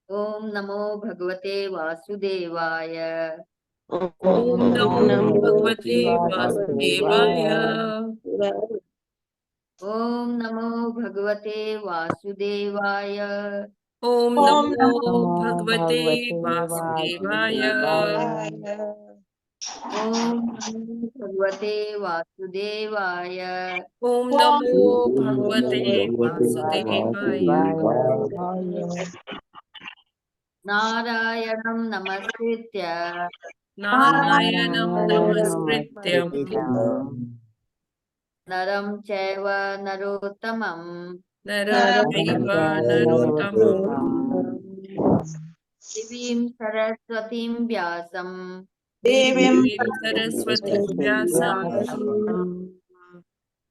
ओम नमो भगवते वासुदेवाय। ओम नमो नमो भगवते वासुदेवाय। वासुदेवाय। ओम नमो भगवते वासुदेवाय। ओम ओम नमो नमो भगवते भगवते वासुदेवाय। वासुदेवाय। ओम नमो भगवते वासुदेवाय। ओम ओम नमो नमो भगवते भगवते वासुदेवाय। वासुदेवाय। नारायणं नमस्कृत्य नारायणं नारायणं नमस्कृत्यं नमस्कृत्यं नरं चैव नरोत्तमं नरं नरं चैव चैव नरोत्तमं नरोत्तमं देवीं सरस्वतीं व्यासं देवीं देवीं सरस्वतीं व्यासं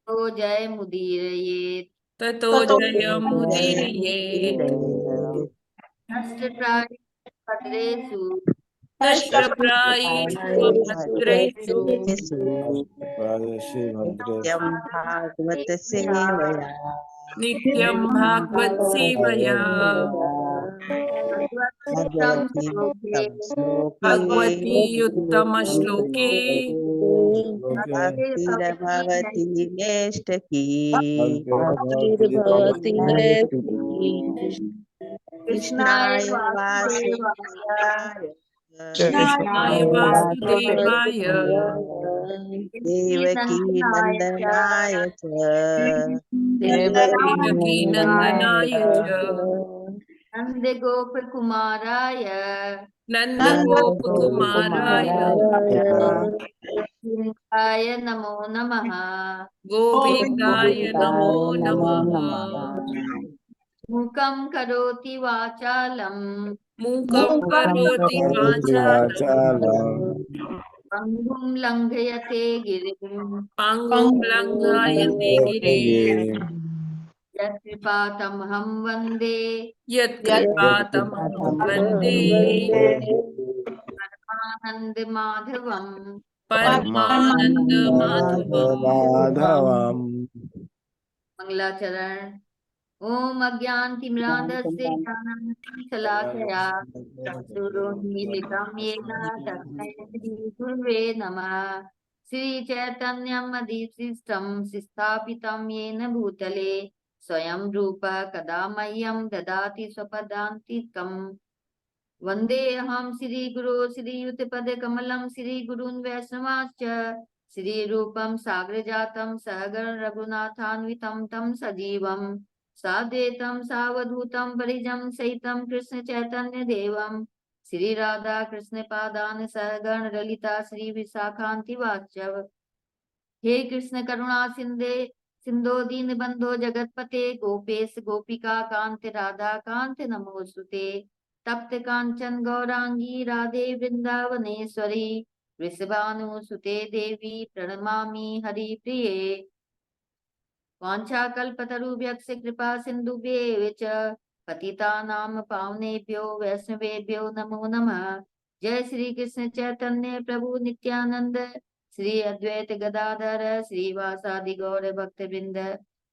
तो जय मुदीरयेत्। ततो ततो जयमुदीरयेत्। नष्टप्राय भद्रेषु नष्टप्रायेषु अभद्रेषु नित्यं भागवत सेवया नित्यं भागवत सेवया भगवद्गीतं भगवती श्लोके श्लोके भगवती उत्तमश्लोके भक्तिर्भवति नेष्ट की भक्तिर्भवति नेष्ट नैष्ठिकी। की। कृष्णाय कृष्णाय वासुदेवाय वासुदेवाय कृष्णाय वासुदेवाय देवकी नंदनाय च नंदनाय च देवकी नंदनाय च नंद गोप कुमाराय नन्दगोपकुमाराय गोविन्दाय नमो नमः। गोविन्दाय नमो नमो नमः। नमः। मूकं करोति वाचालं मूकं करोति वाचालं पङ्गुं लङ्घयते गिरिं पाङ्गुं लङ्घयते गिरिं यत्कृपातमहं वन्दे यत्कृपातमहं वन्दे परमानन्दमाधवम्। परमानन्दमाधवम्। मंगलाचरण। ओम अज्ञानतिमिरान्धस्य ज्ञानाञ्जनशलाकया चक्षुरुन्मीलितं येन तस्मै श्रीगुरुवे नमः। श्रीचैतन्यमधिष्ठितं स्थापितं येन भूतले स्वयं रूपः कदा मह्यं ददाति स्वपदान्तिकम्। वन्देऽहं श्रीगुरो श्रीयुतपदकमलं श्रीगुरून् वैष्णवांश्च श्रीरूपं साग्रजातं सहगण रघुनाथान्वितं तं सजीवं साद्वैतं सावधूतं परिजं सहितं कृष्णचैतन्यदेवं श्रीराधा कृष्णपादान् सहगण ललिता श्रीविशाखान्तिवाच्यव। हे कृष्ण करुणा सिंधे सिंधो दीनबंधो जगतपते गोपेश गोपिका कांत राधा कांत नमोस्तुते। तप्त कांचन गौरांगी राधे वृंदावनेश्वरी वृषभानुसुते देवी प्रणमामि हरिप्रिये। वाञ्छाकल्पतरुभ्यश्च कृपा सिन्धुभ्येव च पतितानां पावनेभ्यो वैष्णवेभ्यो नमो नमः। जय श्री कृष्ण चैतन्य प्रभु नित्यानंद श्री अद्वैत गदाधर श्रीवासादि गौर भक्तवृंद।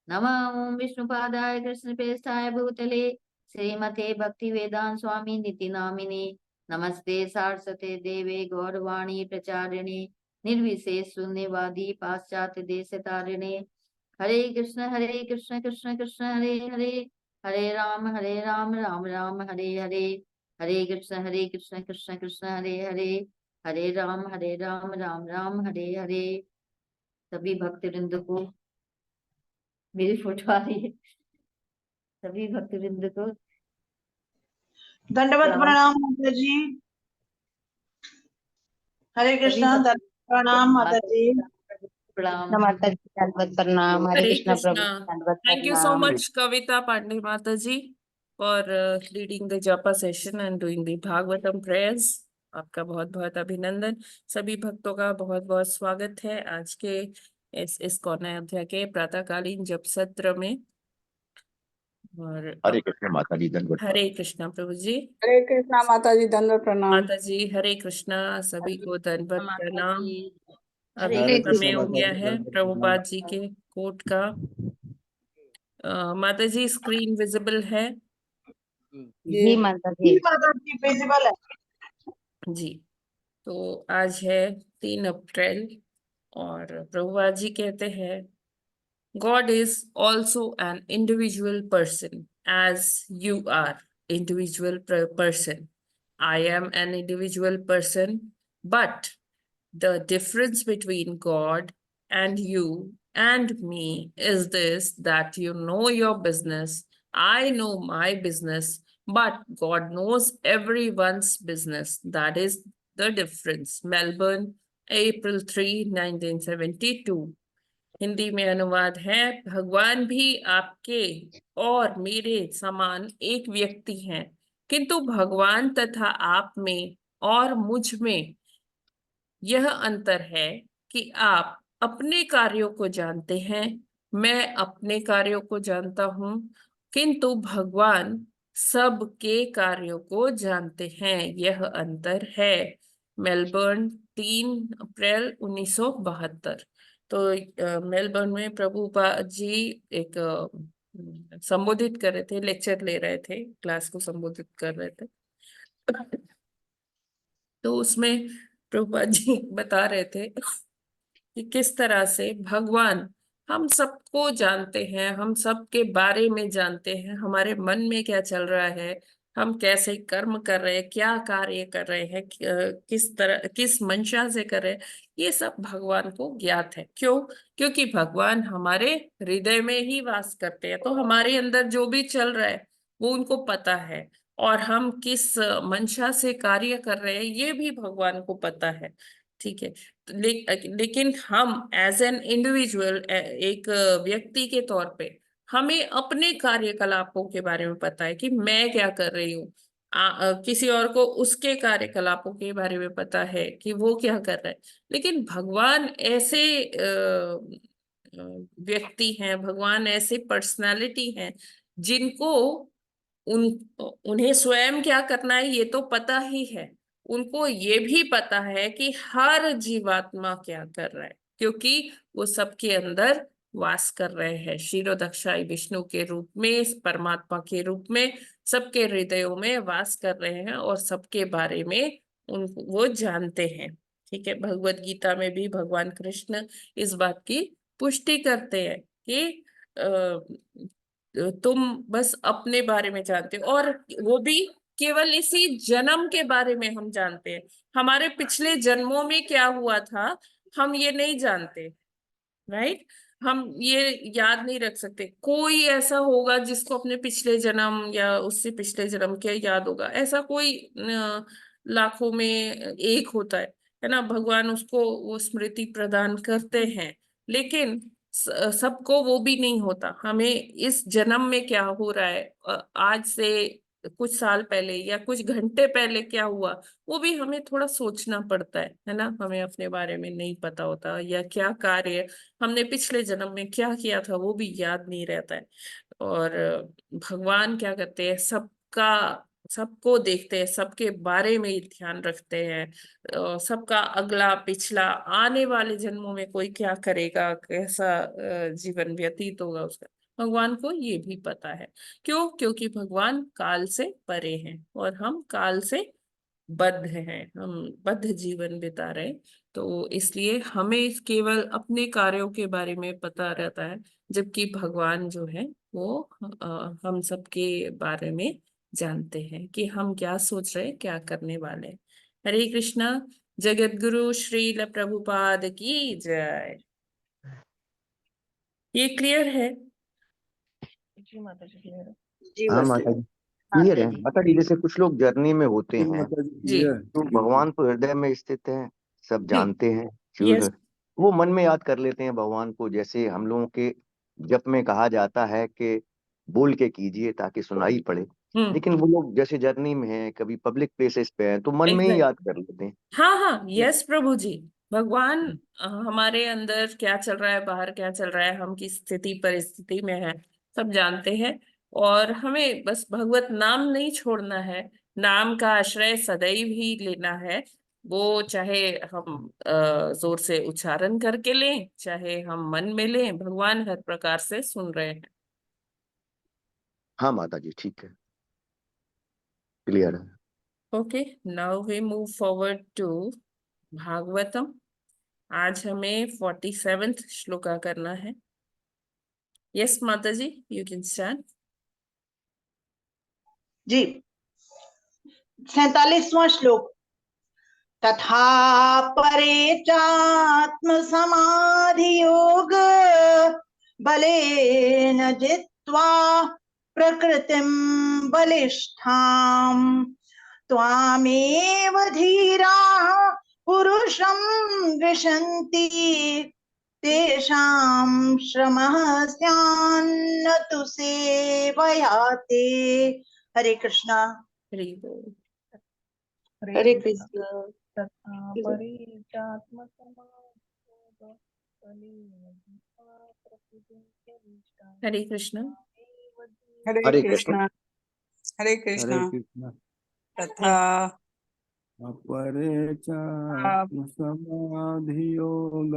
नमः ओम विष्णुपादाय कृष्ण प्रेष्ठाय भूतले श्रीमते भक्ति वेदांत स्वामी निति नामिने नमस्ते सारस्वते देवे गौरवाणी प्रचारिणे निर्विशेष शून्यवादी पाश्चात्य देश तारिणे। हरे कृष्ण कृष्ण कृष्ण हरे हरे हरे राम राम राम हरे हरे। हरे कृष्ण कृष्ण कृष्ण हरे हरे हरे राम राम राम हरे हरे। सभी भक्त वृंद को मेरी फोटो आ रही है। सभी भक्त वृंद को दंडवत प्रणाम। प्रणाम माता जी। हरे सभी कृष्णा। भक्त दंडवत प्रणाम माता जी। प्रणाम। माता जी दंडवत प्रणाम। हरे हरे कृष्णा प्रभु कृष्णा। दंडवत Thank you so प्रणाम। much, Kavita Pandey Mataji, for leading the japa session and doing the Bhagavatam prayers. आपका बहुत बहुत अभिनंदन। सभी भक्तों का बहुत बहुत स्वागत है आज के इस कौन अध्याय के प्रातःकालीन जप सत्र में। और हरे कृष्ण माता जी दंडवत हरे कृष्णा प्रभु जी। हरे कृष्णा माता जी दंडवत प्रणाम। माता जी हरे कृष्णा। सभी को दंडवत माता प्रणाम। जी अभी हरे समय हो गया है प्रभुपाद जी के कोट का। माता जी स्क्रीन विजिबल है? जी माता जी जी। माता जी, विजिबल है। जी। तो आज है 3 अप्रैल और प्रभुपाद जी कहते हैं God is also an individual person as you are individual person. I am an individual person, but the difference between God and you and me is this, that you know your business, I know my business, but God knows everyone's business. That is the difference. Melbourne, April 3, 1972। Hindi में अनुवाद है, भगवान भी आपके और मेरे समान एक व्यक्ति हैं, किंतु भगवान तथा आप में और मुझ में यह अंतर है कि आप अपने कार्यों को जानते हैं, मैं अपने कार्यों को जानता हूं, किंतु भगवान सबके कार्यों को जानते हैं, यह अंतर है। मेलबर्न 3 अप्रैल 1972। तो मेलबर्न में प्रभुपाद जी एक संबोधित कर रहे थे, लेक्चर ले रहे थे, क्लास को संबोधित कर रहे थे। तो उसमें प्रभुपाद जी बता रहे थे कि किस तरह से भगवान हम सबको जानते हैं, हम सबके बारे में जानते हैं, हमारे मन में क्या चल रहा है, हम कैसे कर्म कर रहे हैं, क्या कार्य कर रहे हैं, किस तरह किस मंशा से कर रहे हैं, ये सब भगवान को ज्ञात है। क्यों? क्योंकि भगवान हमारे हृदय में ही वास करते हैं, तो हमारे अंदर जो भी चल रहा है वो उनको पता है, और हम किस मंशा से कार्य कर रहे हैं ये भी भगवान को पता है। ठीक है। लेकिन हम एज एन इंडिविजुअल, एक व्यक्ति के तौर पे हमें अपने कार्यकलापों के बारे में पता है कि मैं क्या कर रही हूँ। किसी और को उसके कार्यकलापों के बारे में पता है कि वो क्या कर रहा है। लेकिन भगवान ऐसे व्यक्ति हैं, भगवान ऐसे पर्सनालिटी हैं जिनको उन उन्हें स्वयं क्या करना है ये तो पता ही है, उनको ये भी पता है कि हर जीवात्मा क्या कर रहा है, क्योंकि वो सबके अंदर वास कर रहे हैं, क्षीरोदक्षाई विष्णु के रूप में, परमात्मा के रूप में सबके हृदयों में वास कर रहे हैं, और सबके बारे में वो जानते हैं। ठीक है। भगवत गीता में भी भगवान कृष्ण इस बात की पुष्टि करते हैं कि तुम बस अपने बारे में जानते हो, और वो भी केवल इसी जन्म के बारे में हम जानते हैं, हमारे पिछले जन्मों में क्या हुआ था हम ये नहीं जानते। राइट। हम ये याद नहीं रख सकते। कोई ऐसा होगा जिसको अपने पिछले जन्म या उससे पिछले जन्म क्या याद होगा? ऐसा कोई लाखों में एक होता है ना। भगवान उसको वो स्मृति प्रदान करते हैं, लेकिन सबको वो भी नहीं होता। हमें इस जन्म में क्या हो रहा है, आज से कुछ साल पहले या कुछ घंटे पहले क्या हुआ, वो भी हमें थोड़ा सोचना पड़ता है ना। हमें अपने बारे में नहीं पता होता, या क्या कार्य हमने पिछले जन्म में क्या किया था वो भी याद नहीं रहता है। और भगवान क्या करते हैं, सबको देखते हैं, सबके बारे में ही ध्यान रखते हैं, सबका अगला पिछला आने वाले जन्मों में कोई क्या करेगा, कैसा जीवन व्यतीत होगा उसका, भगवान को ये भी पता है। क्यों? क्योंकि भगवान काल से परे हैं और हम काल से बद्ध हैं, हम बद्ध जीवन बिता रहे हैं। तो इसलिए हमें केवल अपने कार्यों के बारे में पता रहता है, जबकि भगवान जो है वो हम सबके बारे में जानते हैं कि हम क्या सोच रहे हैं, क्या करने वाले हैं। हरे कृष्णा। जगत गुरु श्रील प्रभुपाद की जय। ये क्लियर है? जी माता जी, क्लियर है? जी हाँ माता माता जी। जी क्लियर है। जी। माता जी जैसे कुछ लोग जर्नी में होते हैं जी। तो भगवान तो हृदय में स्थित है, सब जी। जानते हैं, यस। वो मन में याद कर लेते हैं भगवान को। जैसे हम लोगों के जप में कहा जाता है कि बोल के कीजिए ताकि सुनाई पड़े, लेकिन वो लोग जैसे जर्नी में हैं, कभी पब्लिक प्लेसेस पे हैं, तो मन में ही याद कर लेते हैं। हाँ हाँ, यस प्रभु जी। भगवान हमारे अंदर क्या चल रहा है, बाहर क्या चल रहा है, हम किस स्थिति परिस्थिति में है, सब जानते हैं। और हमें बस भगवत नाम नहीं छोड़ना है, नाम का आश्रय सदैव ही लेना है। वो चाहे हम जोर से उच्चारण करके लें, चाहे हम मन में लें, भगवान हर प्रकार से सुन रहे हैं। हाँ माता जी ठीक है। क्लियर है। Okay, now we move forward to Bhagavatam. आज हमें 47th श्लोका करना है। Yes, माता जी, you can start. जी 47वां श्लोक। तथा परे चात्म समाधि योग बलेन जित्वा प्रकृतिं बलिष्ठां त्वामेव धीराः पुरुषं विशन्ति तेषां श्रमः स्यान्न तु सेवयाते। हरे कृष्णा। हरि बोल। हरे कृष्ण। हरे कृष्ण। हरे हरे कृष्णा हरे हरे कृष्णा कृष्ण। तथा अपरे समाधियोग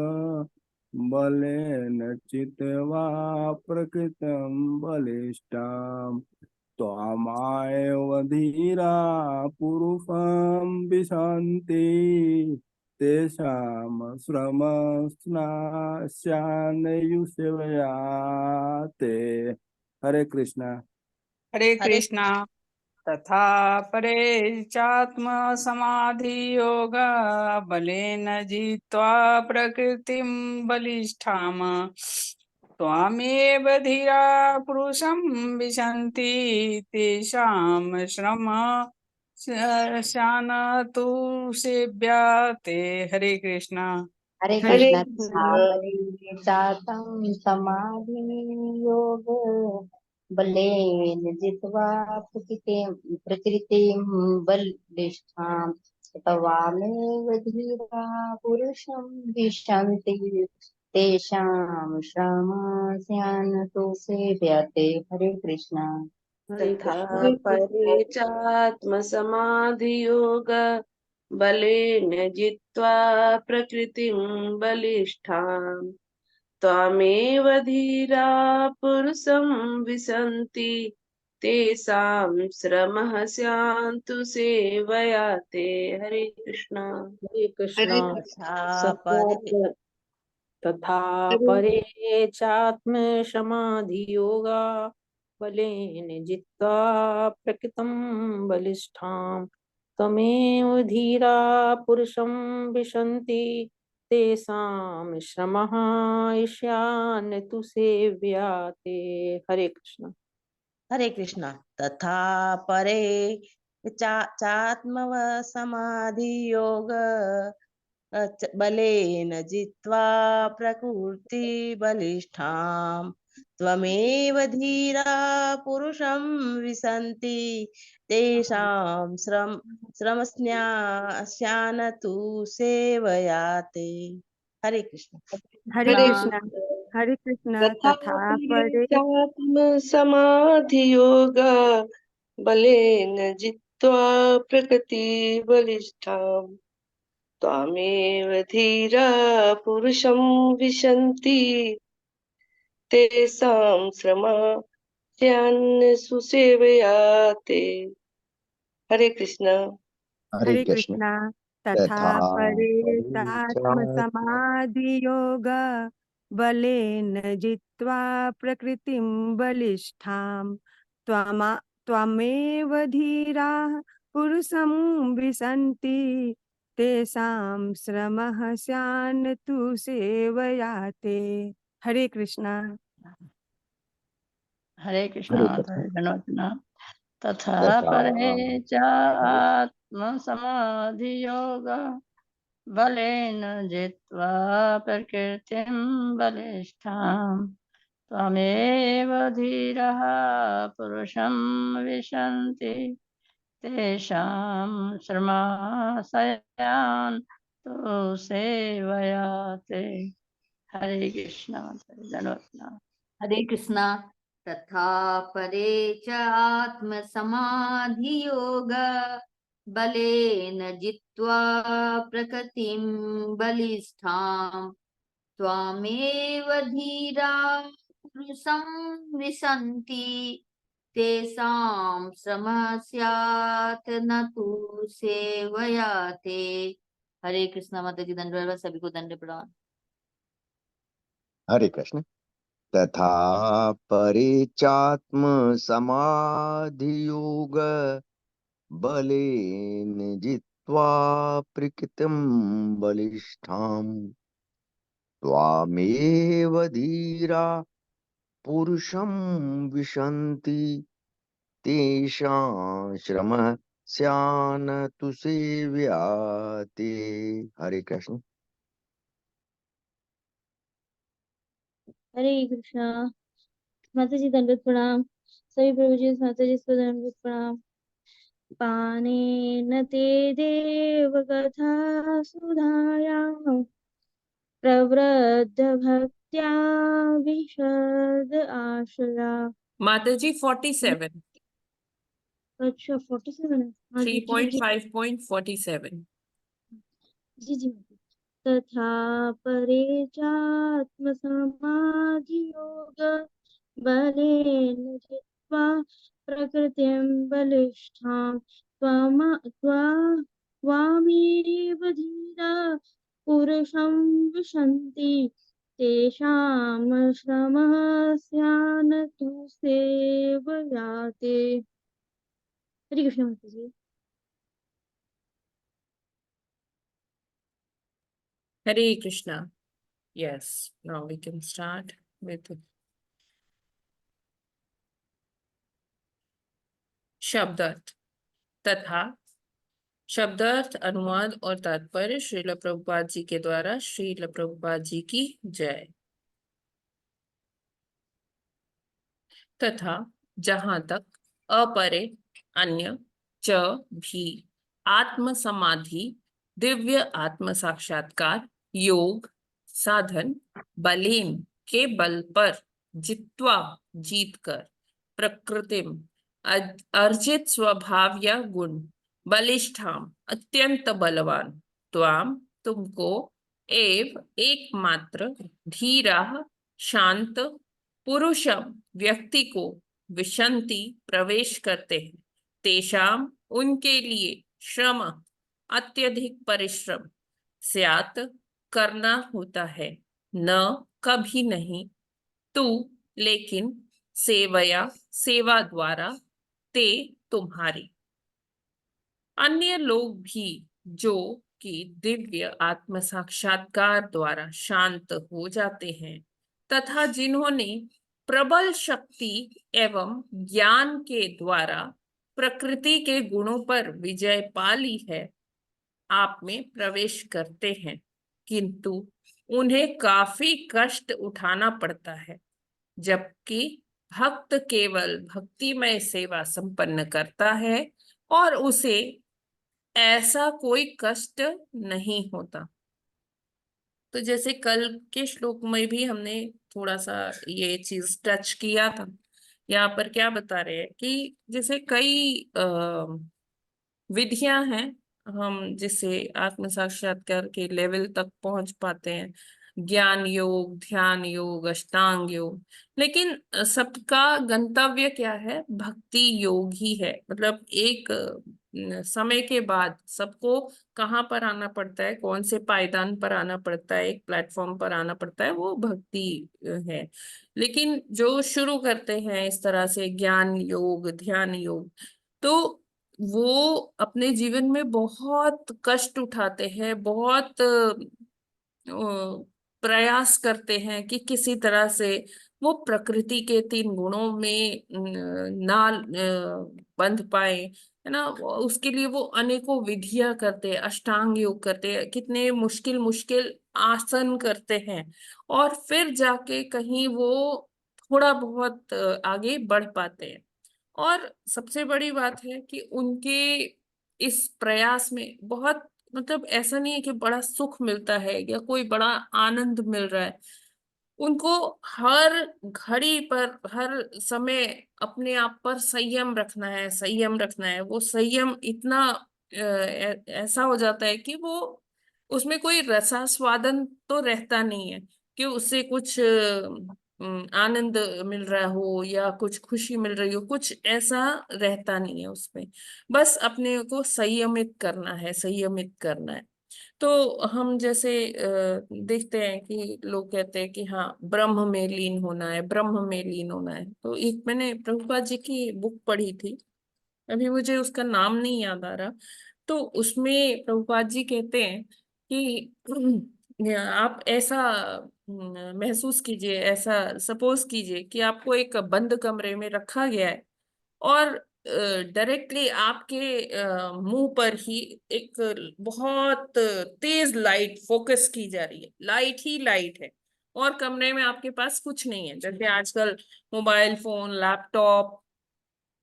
बलेन चित्वा प्रकृतं बलिष्ठां त्वामेव धीरा पुरुषं विशन्ति तेषां श्रमस्नास्यान्युसेवयाते। हरे कृष्णा। हरे कृष्णा तथा परे चात्म समाधि योग बलेन जित्वा प्रकृतिं बलिष्ठाम त्वामेव धीरा पुरुषं विशन्ति तेषां श्रम शान तु सेव्यते। हरे कृष्णा। हरे हरे कृष्ण कृष्ण। चातम समाधि योग बलेन जित्वा प्रकृतिं बलिष्ठां तवामेव धीरा पुरुषं विशन्ति तेषां श्रमस्यान्तो सेव्यते। हरे कृष्णा। तथा हरे परे चात्मसमाधियोग बलेन जित्वा प्रकृतिं बलिष्ठां त्वामेव धीरा पुरुषं विशन्ति तेषां श्रमः स्यान्तु सेवयाते। हरे कृष्णा। हरे कृष्णा। हरे तथा हरे परे चात्म समाधि योगा बलेन जित्वा प्रकृतं बलिष्ठां तमेव धीरा पुरुषं विशन्ति तेषां श्रमः ईशान तु सेव्याते। हरे कृष्ण। हरे कृष्णा। तथा परे चात्म समाधि योग बलेन जित्वा प्रकृति बलिष्ठां त्वमेव धीरा पुरुषं विशन्ति तेषां श्रमस्यान तु सेवयाते। हरे कृष्ण। हरे हरे कृष्णा। हरे कृष्णा तथा तथा परे चात्म समाधि योग बलेन जित्वा प्रकृति बलिष्ठां त्वामेव धीरा पुरुषं विशन्ति तेषां श्रमस्यान् सुसेवयाते। हरे कृष्णा। हरे हरे कृष्ण। कृष्णा तथा तथा परे चात्म समाधि योग बलेन जित्वा प्रकृतिं बलिष्ठां त्वमेव धीरा पुरुषं विशन्ति तेषां श्रमः स्यान् तु सेवयाते। हरे कृष्णा। हरे कृष्णा हरे माता कृष्ण। जी, धन्यवाद प्रणाम। तथा तथा परे चात्म समाधि योग बलेन जित्वा प्रकृतिं बलिष्ठां त्वमेव धीरः पुरुषं विशन्ति तेषां श्रमाशयान् तो सेवयाते। हरे कृष्णा माता जी, धन्यवाद प्रणाम। हरे कृष्णा तथा परे च आत्म समाधि योग बलेन जित्वा प्रकृतिं बलिष्ठां त्वामेव धीरा पुरुषं विशन्ति तेषां श्रमः स्यात् न तु सेवया ते। हरे कृष्णा। माता जी दंडवत, सभी को दंड प्रणाम। हरे कृष्ण। तथा परेचात्म समाधियोग बलेन जित्वा प्रकृतिं बलिष्ठाम् त्वामेव धीरा पुरुषं विशन्ति तेषां श्रमः स्यान् तु सेव्याते। हरे कृष्ण। हरे कृष्णा। माता जी दंडवत प्रणाम। सभी प्रभु जी माता जी को दंडवत प्रणाम। पानेन ते देव कथा सुधाया प्रवृद्ध भक्त्या विशद आशया। माता जी 47, अच्छा 47 है। हाँ जी जी जी 3.5.47। जी जी। तथा परे चात्म समाधि योग बलेन जित्वा प्रकृतिं बलिष्ठां त्वामेव धीरा पुरुषं विशन्ति तेषां श्रमः स्यान् तु सेवयाते। हरे कृष्ण माता जी। हरे Krishna. Yes, now we can start with शब्दार्थ तथा। शब्दार्थ, अनुवाद और तात्पर्य श्रील प्रभुपाद जी के द्वारा। श्रील प्रभुपाद जी की जय। तथा जहां तक, अपरे अन्य, च भी, आत्म समाधि दिव्य आत्म साक्षात्कार, योग साधन, बलेन के बल पर, जित्वा जीत कर, प्रकृतिम अर्जित स्वभाव या गुण, बलिष्ठाम अत्यंत बलवान, त्वाम तुमको, एव एकमात्र, धीरा शांत, पुरुषम व्यक्ति को, विशंति प्रवेश करते हैं, तेषाम उनके लिए, श्रम अत्यधिक परिश्रम, स्यात करना होता है, न कभी नहीं, तू लेकिन, सेवया सेवा द्वारा, ते तुम्हारी, अन्य लोग भी जो कि दिव्य आत्म साक्षात्कार द्वारा शांत हो जाते हैं, तथा जिन्होंने प्रबल शक्ति एवं ज्ञान के द्वारा प्रकृति के गुणों पर विजय पा ली है, आप में प्रवेश करते हैं, किंतु उन्हें काफी कष्ट उठाना पड़ता है, जबकि भक्त केवल भक्तिमय सेवा संपन्न करता है और उसे ऐसा कोई कष्ट नहीं होता। तो जैसे कल के श्लोक में भी हमने थोड़ा सा ये चीज टच किया था। यहाँ पर क्या बता रहे हैं कि जैसे कई विधियां हैं, हम जिससे आत्म साक्षात्कार के लेवल तक पहुंच पाते हैं, ज्ञान योग, ध्यान योग, अष्टांग योग, लेकिन सबका गंतव्य क्या है? भक्ति योग ही है। मतलब एक समय के बाद सबको कहाँ पर आना पड़ता है, कौन से पायदान पर आना पड़ता है, एक प्लेटफॉर्म पर आना पड़ता है, वो भक्ति है। लेकिन जो शुरू करते हैं इस तरह से ज्ञान योग, ध्यान योग, तो वो अपने जीवन में बहुत कष्ट उठाते हैं, बहुत प्रयास करते हैं कि किसी तरह से वो प्रकृति के 3 गुणों में ना बंध पाए, है ना। उसके लिए वो अनेकों विधियां करते हैं, अष्टांग योग करते हैं, कितने मुश्किल मुश्किल आसन करते हैं, और फिर जाके कहीं वो थोड़ा बहुत आगे बढ़ पाते हैं। और सबसे बड़ी बात है कि उनके इस प्रयास में बहुत, मतलब ऐसा नहीं है कि बड़ा सुख मिलता है या कोई बड़ा आनंद मिल रहा है। उनको हर घड़ी पर, हर समय अपने आप पर संयम रखना है, संयम रखना है। वो संयम इतना ऐसा हो जाता है कि वो, उसमें कोई रसास्वादन तो रहता नहीं है कि उससे कुछ आनंद मिल रहा हो या कुछ खुशी मिल रही हो, कुछ ऐसा रहता नहीं है उसमें। बस अपने को संयमित करना है, संयमित करना है। तो हम जैसे देखते हैं कि लोग कहते हैं कि हाँ ब्रह्म में लीन होना है, ब्रह्म में लीन होना है। तो एक मैंने प्रभुपाद जी की बुक पढ़ी थी, अभी मुझे उसका नाम नहीं याद आ रहा। तो उसमें प्रभुपाद जी कहते हैं कि आप ऐसा महसूस कीजिए, ऐसा सपोज कीजिए कि आपको एक बंद कमरे में रखा गया है और डायरेक्टली आपके मुंह पर ही एक बहुत तेज लाइट फोकस की जा रही है, लाइट ही लाइट है, और कमरे में आपके पास कुछ नहीं है। जैसे आजकल मोबाइल फोन, लैपटॉप,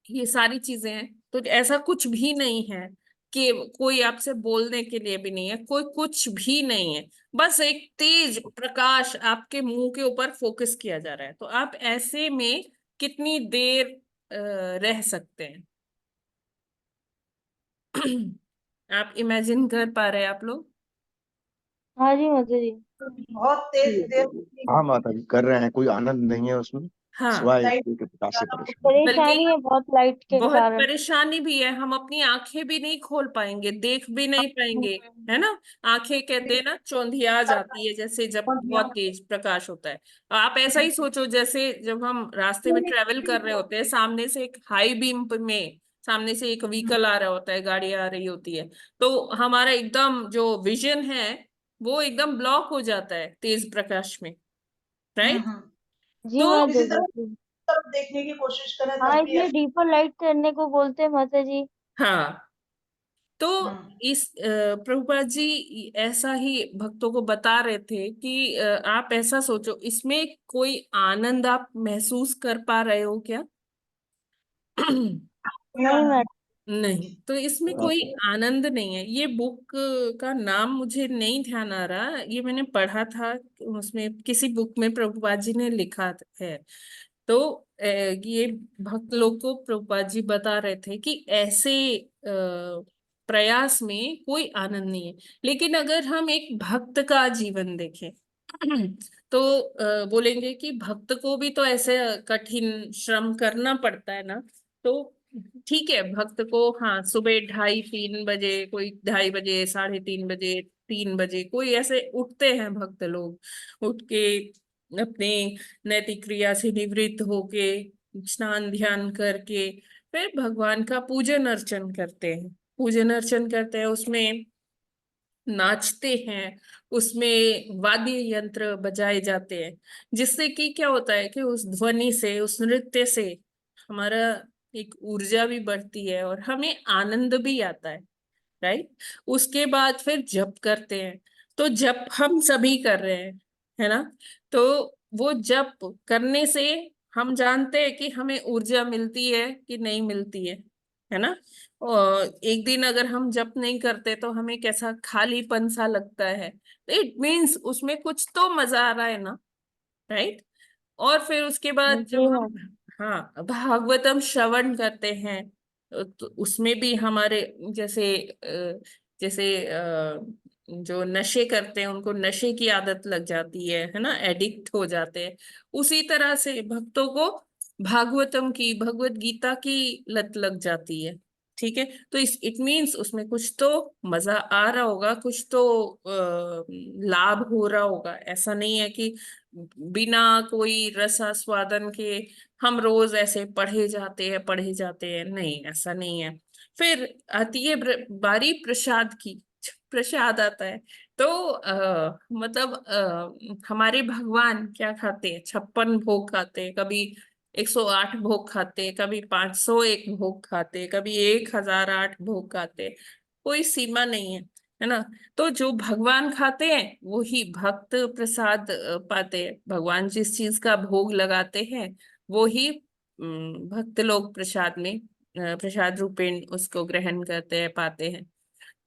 ये सारी चीजें हैं, तो ऐसा कुछ भी नहीं है कि कोई आपसे बोलने के लिए भी नहीं है, कोई कुछ भी नहीं है, बस एक तेज प्रकाश आपके मुंह के ऊपर फोकस किया जा रहा है। तो आप ऐसे में कितनी देर रह सकते हैं? आप इमेजिन कर पा रहे हैं आप लोग? हाँ जी माता जी। बहुत तेज देर हाँ माता जी, कर रहे हैं, कोई आनंद नहीं है उसमें, हाँ, सिवाय लाइट इसके कि प्रकाश से परेशान। बल्कि परेशानी है बहुत लाइट के बहुत कारण। परेशानी भी है, हम अपनी आंखें भी नहीं खोल पाएंगे, देख भी नहीं पाएंगे, है ना। आंखें कहते हैं ना चौंधिया जाती है जैसे जब बहुत तेज प्रकाश होता है। आप ऐसा ही सोचो, जैसे जब हम रास्ते में ट्रेवल कर रहे होते हैं, सामने से एक हाई बीम में सामने से एक व्हीकल आ रहा होता है, गाड़ी आ रही होती है, तो हमारा एकदम जो विजन है वो एकदम ब्लॉक हो जाता है तेज प्रकाश में, राइट। जी तो किसी माता जी। तरफ देखने की कोशिश करें हाँ तब भी इसलिए डीपर लाइट करने को बोलते हैं माता जी। हाँ, तो इस प्रभुपाद जी ऐसा ही भक्तों को बता रहे थे कि आप ऐसा सोचो, इसमें कोई आनंद आप महसूस कर पा रहे हो क्या? नहीं मैडम। नहीं, तो इसमें कोई आनंद नहीं है। ये बुक का नाम मुझे नहीं ध्यान आ रहा, ये मैंने पढ़ा था, उसमें किसी बुक में प्रभुपाद जी ने लिखा है। तो ये भक्त लोग को प्रभुपाद जी बता रहे थे कि ऐसे प्रयास में कोई आनंद नहीं है। लेकिन अगर हम एक भक्त का जीवन देखें तो बोलेंगे कि भक्त को भी तो ऐसे कठिन श्रम करना पड़ता है ना। तो ठीक है, भक्त को हाँ सुबह 2:30-3 बजे, कोई 2:30 बजे, 3:30 बजे, 3 बजे, कोई ऐसे उठते हैं भक्त लोग, उठ के अपने नैतिक क्रिया से निवृत्त होके स्नान ध्यान करके फिर भगवान का पूजन अर्चन करते हैं, पूजन अर्चन करते हैं, उसमें नाचते हैं, उसमें वाद्य यंत्र बजाए जाते हैं, जिससे कि क्या होता है कि उस ध्वनि से, उस नृत्य से हमारा एक ऊर्जा भी बढ़ती है और हमें आनंद भी आता है, राइट। उसके बाद फिर जप करते हैं, तो जप हम सभी कर रहे हैं, है ना। तो वो जप करने से हम जानते हैं कि हमें ऊर्जा मिलती है कि नहीं मिलती है ना। और एक दिन अगर हम जप नहीं करते तो हमें कैसा खालीपन सा लगता है, इट मीन्स उसमें कुछ तो मजा आ रहा है ना, राइट। और फिर उसके बाद जी जब हम मैडम। हाँ भागवतम श्रवण करते हैं, तो उसमें भी हमारे जैसे जो नशे करते हैं उनको नशे की आदत लग जाती है ना, एडिक्ट हो जाते हैं। उसी तरह से भक्तों को भागवतम की, भगवत गीता की लत लग जाती है, ठीक है। तो इस इट मीन्स उसमें कुछ तो मजा आ रहा होगा, कुछ तो लाभ हो रहा होगा। ऐसा नहीं है कि बिना कोई रसास्वादन के हम रोज ऐसे पढ़े जाते हैं, नहीं, ऐसा नहीं है। फिर आती है बारी प्रसाद की, प्रसाद आता है। तो मतलब हमारे भगवान क्या खाते हैं, 56 भोग खाते हैं, कभी 108 भोग खाते हैं, कभी 501 भोग खाते हैं, कभी 1008 भोग खाते हैं, कोई सीमा नहीं है ना। तो जो भगवान खाते हैं वो ही भक्त प्रसाद पाते हैं। भगवान जिस चीज का भोग लगाते हैं वो ही भक्त लोग प्रसाद में प्रसाद रूपेण उसको ग्रहण करते हैं, पाते हैं।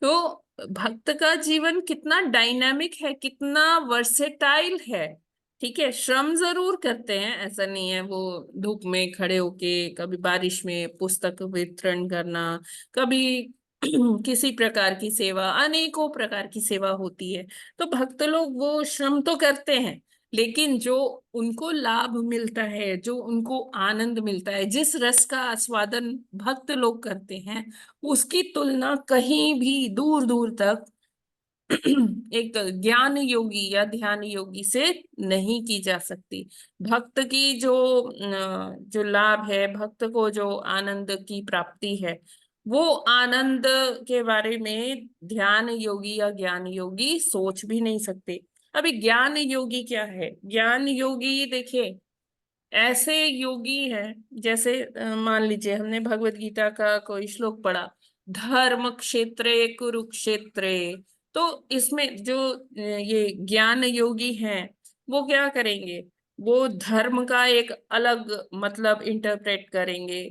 तो भक्त का जीवन कितना डायनामिक है, कितना वर्सेटाइल है। ठीक है, श्रम जरूर करते हैं, ऐसा नहीं है, वो धूप में खड़े होके, कभी बारिश में पुस्तक वितरण करना, कभी किसी प्रकार की सेवा, अनेकों प्रकार की सेवा होती है। तो भक्त लोग वो श्रम तो करते हैं, लेकिन जो उनको लाभ मिलता है, जो उनको आनंद मिलता है, जिस रस का आस्वादन भक्त लोग करते हैं, उसकी तुलना कहीं भी दूर दूर तक एक ज्ञान योगी या ध्यान योगी से नहीं की जा सकती। भक्त की जो लाभ है, भक्त को जो आनंद की प्राप्ति है, वो आनंद के बारे में ध्यान योगी या ज्ञान योगी सोच भी नहीं सकते। अभी ज्ञान योगी क्या है? ज्ञान योगी देखिए, ऐसे योगी है जैसे मान लीजिए हमने भगवत गीता का कोई श्लोक पढ़ा, धर्म क्षेत्रे कुरुक्षेत्रे। तो इसमें जो ये ज्ञान योगी हैं, वो क्या करेंगे? वो धर्म का एक अलग मतलब इंटरप्रेट करेंगे,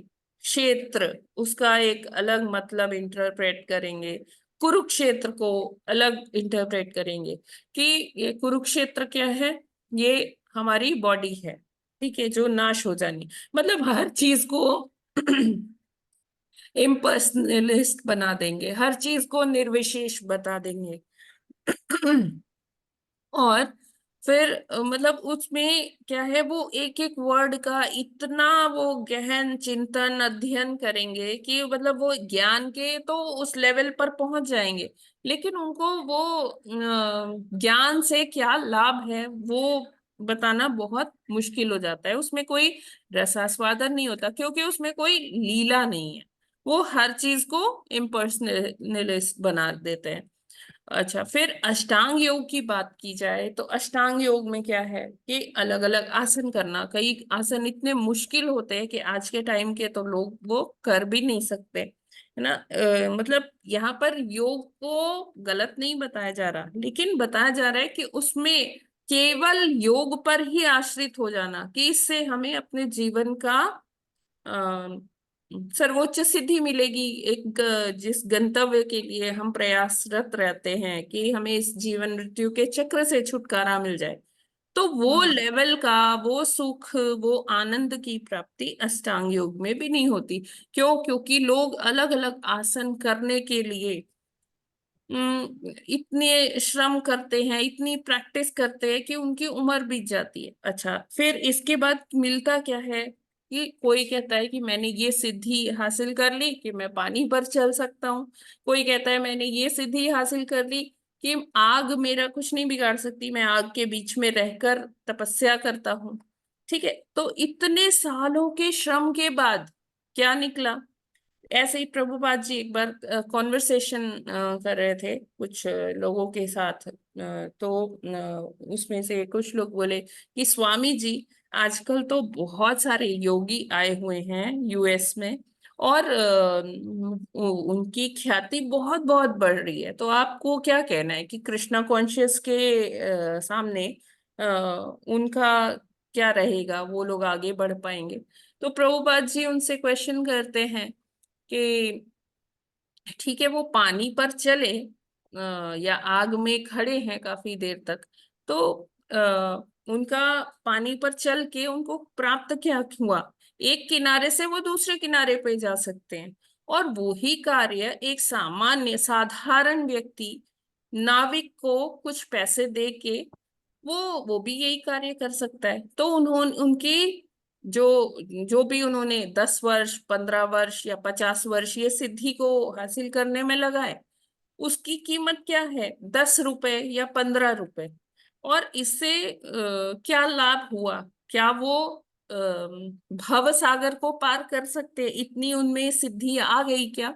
क्षेत्र उसका एक अलग मतलब इंटरप्रेट करेंगे, कुरुक्षेत्र को अलग इंटरप्रेट करेंगे कि ये कुरुक्षेत्र क्या है? ये हमारी बॉडी है, ठीक है, जो नाश हो जानी, मतलब हर चीज को इम्पर्सनलिस्ट बना देंगे, हर चीज को निर्विशेष बता देंगे। और फिर मतलब उसमें क्या है, वो एक एक वर्ड का इतना वो गहन चिंतन अध्ययन करेंगे कि मतलब वो ज्ञान के तो उस लेवल पर पहुंच जाएंगे, लेकिन उनको वो ज्ञान से क्या लाभ है वो बताना बहुत मुश्किल हो जाता है। उसमें कोई रसास्वादन नहीं होता, क्योंकि उसमें कोई लीला नहीं है, वो हर चीज को इम्पर्सनलिस्ट बना देते हैं। अच्छा, फिर अष्टांग योग की बात की जाए तो अष्टांग योग में क्या है कि अलग अलग आसन करना। कई आसन इतने मुश्किल होते हैं कि आज के टाइम के तो लोग वो कर भी नहीं सकते, है ना। मतलब यहाँ पर योग को गलत नहीं बताया जा रहा, लेकिन बताया जा रहा है कि उसमें केवल योग पर ही आश्रित हो जाना कि इससे हमें अपने जीवन का सर्वोच्च सिद्धि मिलेगी, एक जिस गंतव्य के लिए हम प्रयासरत रहते हैं कि हमें इस जीवन मृत्यु के चक्र से छुटकारा मिल जाए, तो वो लेवल का वो सुख, वो आनंद की प्राप्ति अष्टांग योग में भी नहीं होती। क्यों? क्योंकि लोग अलग अलग आसन करने के लिए इतने श्रम करते हैं, इतनी प्रैक्टिस करते हैं कि उनकी उम्र बीत जाती है। अच्छा, फिर इसके बाद मिलता क्या है कि कोई कहता है कि मैंने ये सिद्धि हासिल कर ली कि मैं पानी पर चल सकता हूँ, कोई कहता है मैंने ये सिद्धि हासिल कर ली कि आग मेरा कुछ नहीं बिगाड़ सकती, मैं आग के बीच में रहकर तपस्या करता हूँ। ठीक है, तो इतने सालों के श्रम के बाद क्या निकला? ऐसे ही प्रभुपाद जी एक बार कॉन्वर्सेशन कर रहे थे कुछ लोगों के साथ, तो उसमें से कुछ लोग बोले कि स्वामी जी, आजकल तो बहुत सारे योगी आए हुए हैं यूएस में, और उनकी ख्याति बहुत बहुत बढ़ रही है, तो आपको क्या कहना है कि कृष्णा कॉन्शियस के सामने उनका क्या रहेगा, वो लोग आगे बढ़ पाएंगे? तो प्रभुपाद जी उनसे क्वेश्चन करते हैं कि ठीक है, वो पानी पर चले या आग में खड़े हैं काफी देर तक, तो उनका पानी पर चल के उनको प्राप्त क्या हुआ? एक किनारे से वो दूसरे किनारे पे जा सकते हैं, और वो ही कार्य एक सामान्य साधारण व्यक्ति नाविक को कुछ पैसे दे के वो भी यही कार्य कर सकता है। तो उन्होंने उनकी जो जो भी उन्होंने 10 वर्ष, 15 वर्ष या 50 वर्ष ये सिद्धि को हासिल करने में लगाए, उसकी कीमत क्या है? 10 रुपए या 15 रुपए। और इससे क्या लाभ हुआ? क्या वो भव सागर को पार कर सकते? इतनी उनमें सिद्धि आ गई क्या?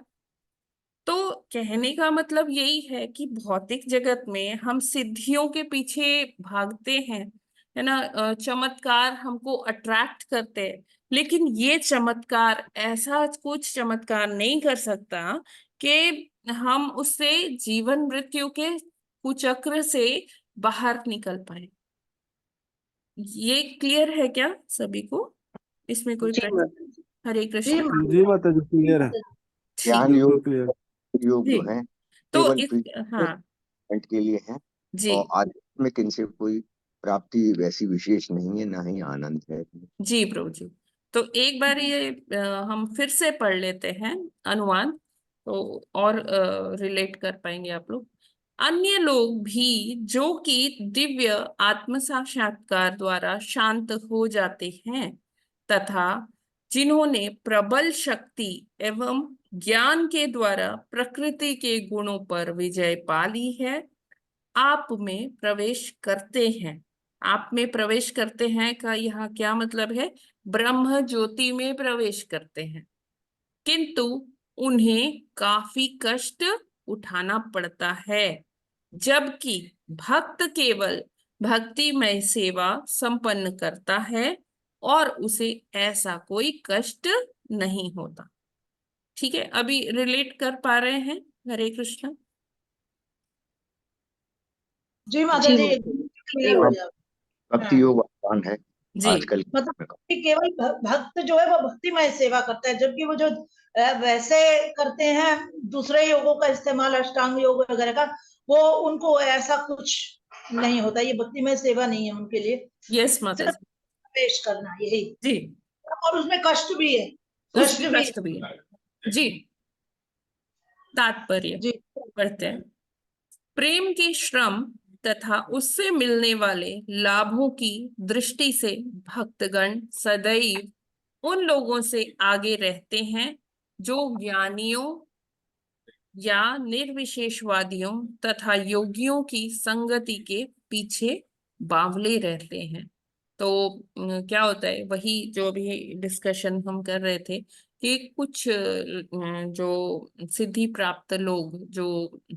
तो कहने का मतलब यही है कि भौतिक जगत में हम सिद्धियों के पीछे भागते हैं, है ना। चमत्कार हमको अट्रैक्ट करते हैं, लेकिन ये चमत्कार ऐसा कुछ चमत्कार नहीं कर सकता कि हम उससे जीवन मृत्यु के कुचक्र से बाहर निकल पाए। ये क्लियर है क्या सभी को? इसमें कोई जी प्रश्न? माता जी। हरे जी कृष्ण। माता जी माता जी, क्लियर है, ज्ञान बिल्कुल योग, क्लियर। योग जी, जो है तो केवल इस हाँ पॉइंट के लिए है, जी और आध्यात्मिक इनसे कोई प्राप्ति वैसी विशेष नहीं है, ना ही आनंद है। जी प्रभु जी। तो एक बार ये हम फिर से पढ़ लेते हैं अनुवाद, तो और रिलेट कर पाएंगे आप लोग। अन्य लोग भी जो कि दिव्य आत्म साक्षात्कार द्वारा शांत हो जाते हैं तथा जिन्होंने प्रबल शक्ति एवं ज्ञान के द्वारा प्रकृति के गुणों पर विजय पा ली है, आप में प्रवेश करते हैं। आप में प्रवेश करते हैं का यहाँ क्या मतलब है? ब्रह्म ज्योति में प्रवेश करते हैं, किंतु उन्हें काफी कष्ट उठाना पड़ता है, जबकि भक्त केवल भक्तिमय सेवा संपन्न करता है और उसे ऐसा कोई कष्ट नहीं होता। ठीक है, अभी रिलेट कर पा रहे हैं? हरे कृष्ण। जी माता जी जी, माता एकदम जी। क्लियर हो गया। भक्ति योग आसान है जी आजकल मतलब कि केवल भक्त जो है वो भक्तिमय सेवा करता है, जबकि वो जो वैसे करते हैं दूसरे योगों का इस्तेमाल, अष्टांग योग वगैरह का, वो उनको ऐसा कुछ नहीं होता। ये भक्तिमय सेवा नहीं है उनके लिए, यस माता सिर्फ जी। पेश करना यही। जी, और उसमें कष्ट भी है, उसमें कष्ट भी कष्ट भी है। जी, तात्पर्य जी। पढ़ते हैं। प्रेम के श्रम तथा उससे मिलने वाले लाभों की दृष्टि से भक्तगण सदैव उन लोगों से आगे रहते हैं जो ज्ञानियों या निर्विशेषवादियों तथा योगियों की संगति के पीछे बावले रहते हैं। तो क्या होता है, वही जो अभी डिस्कशन हम कर रहे थे कि कुछ जो सिद्धि प्राप्त लोग जो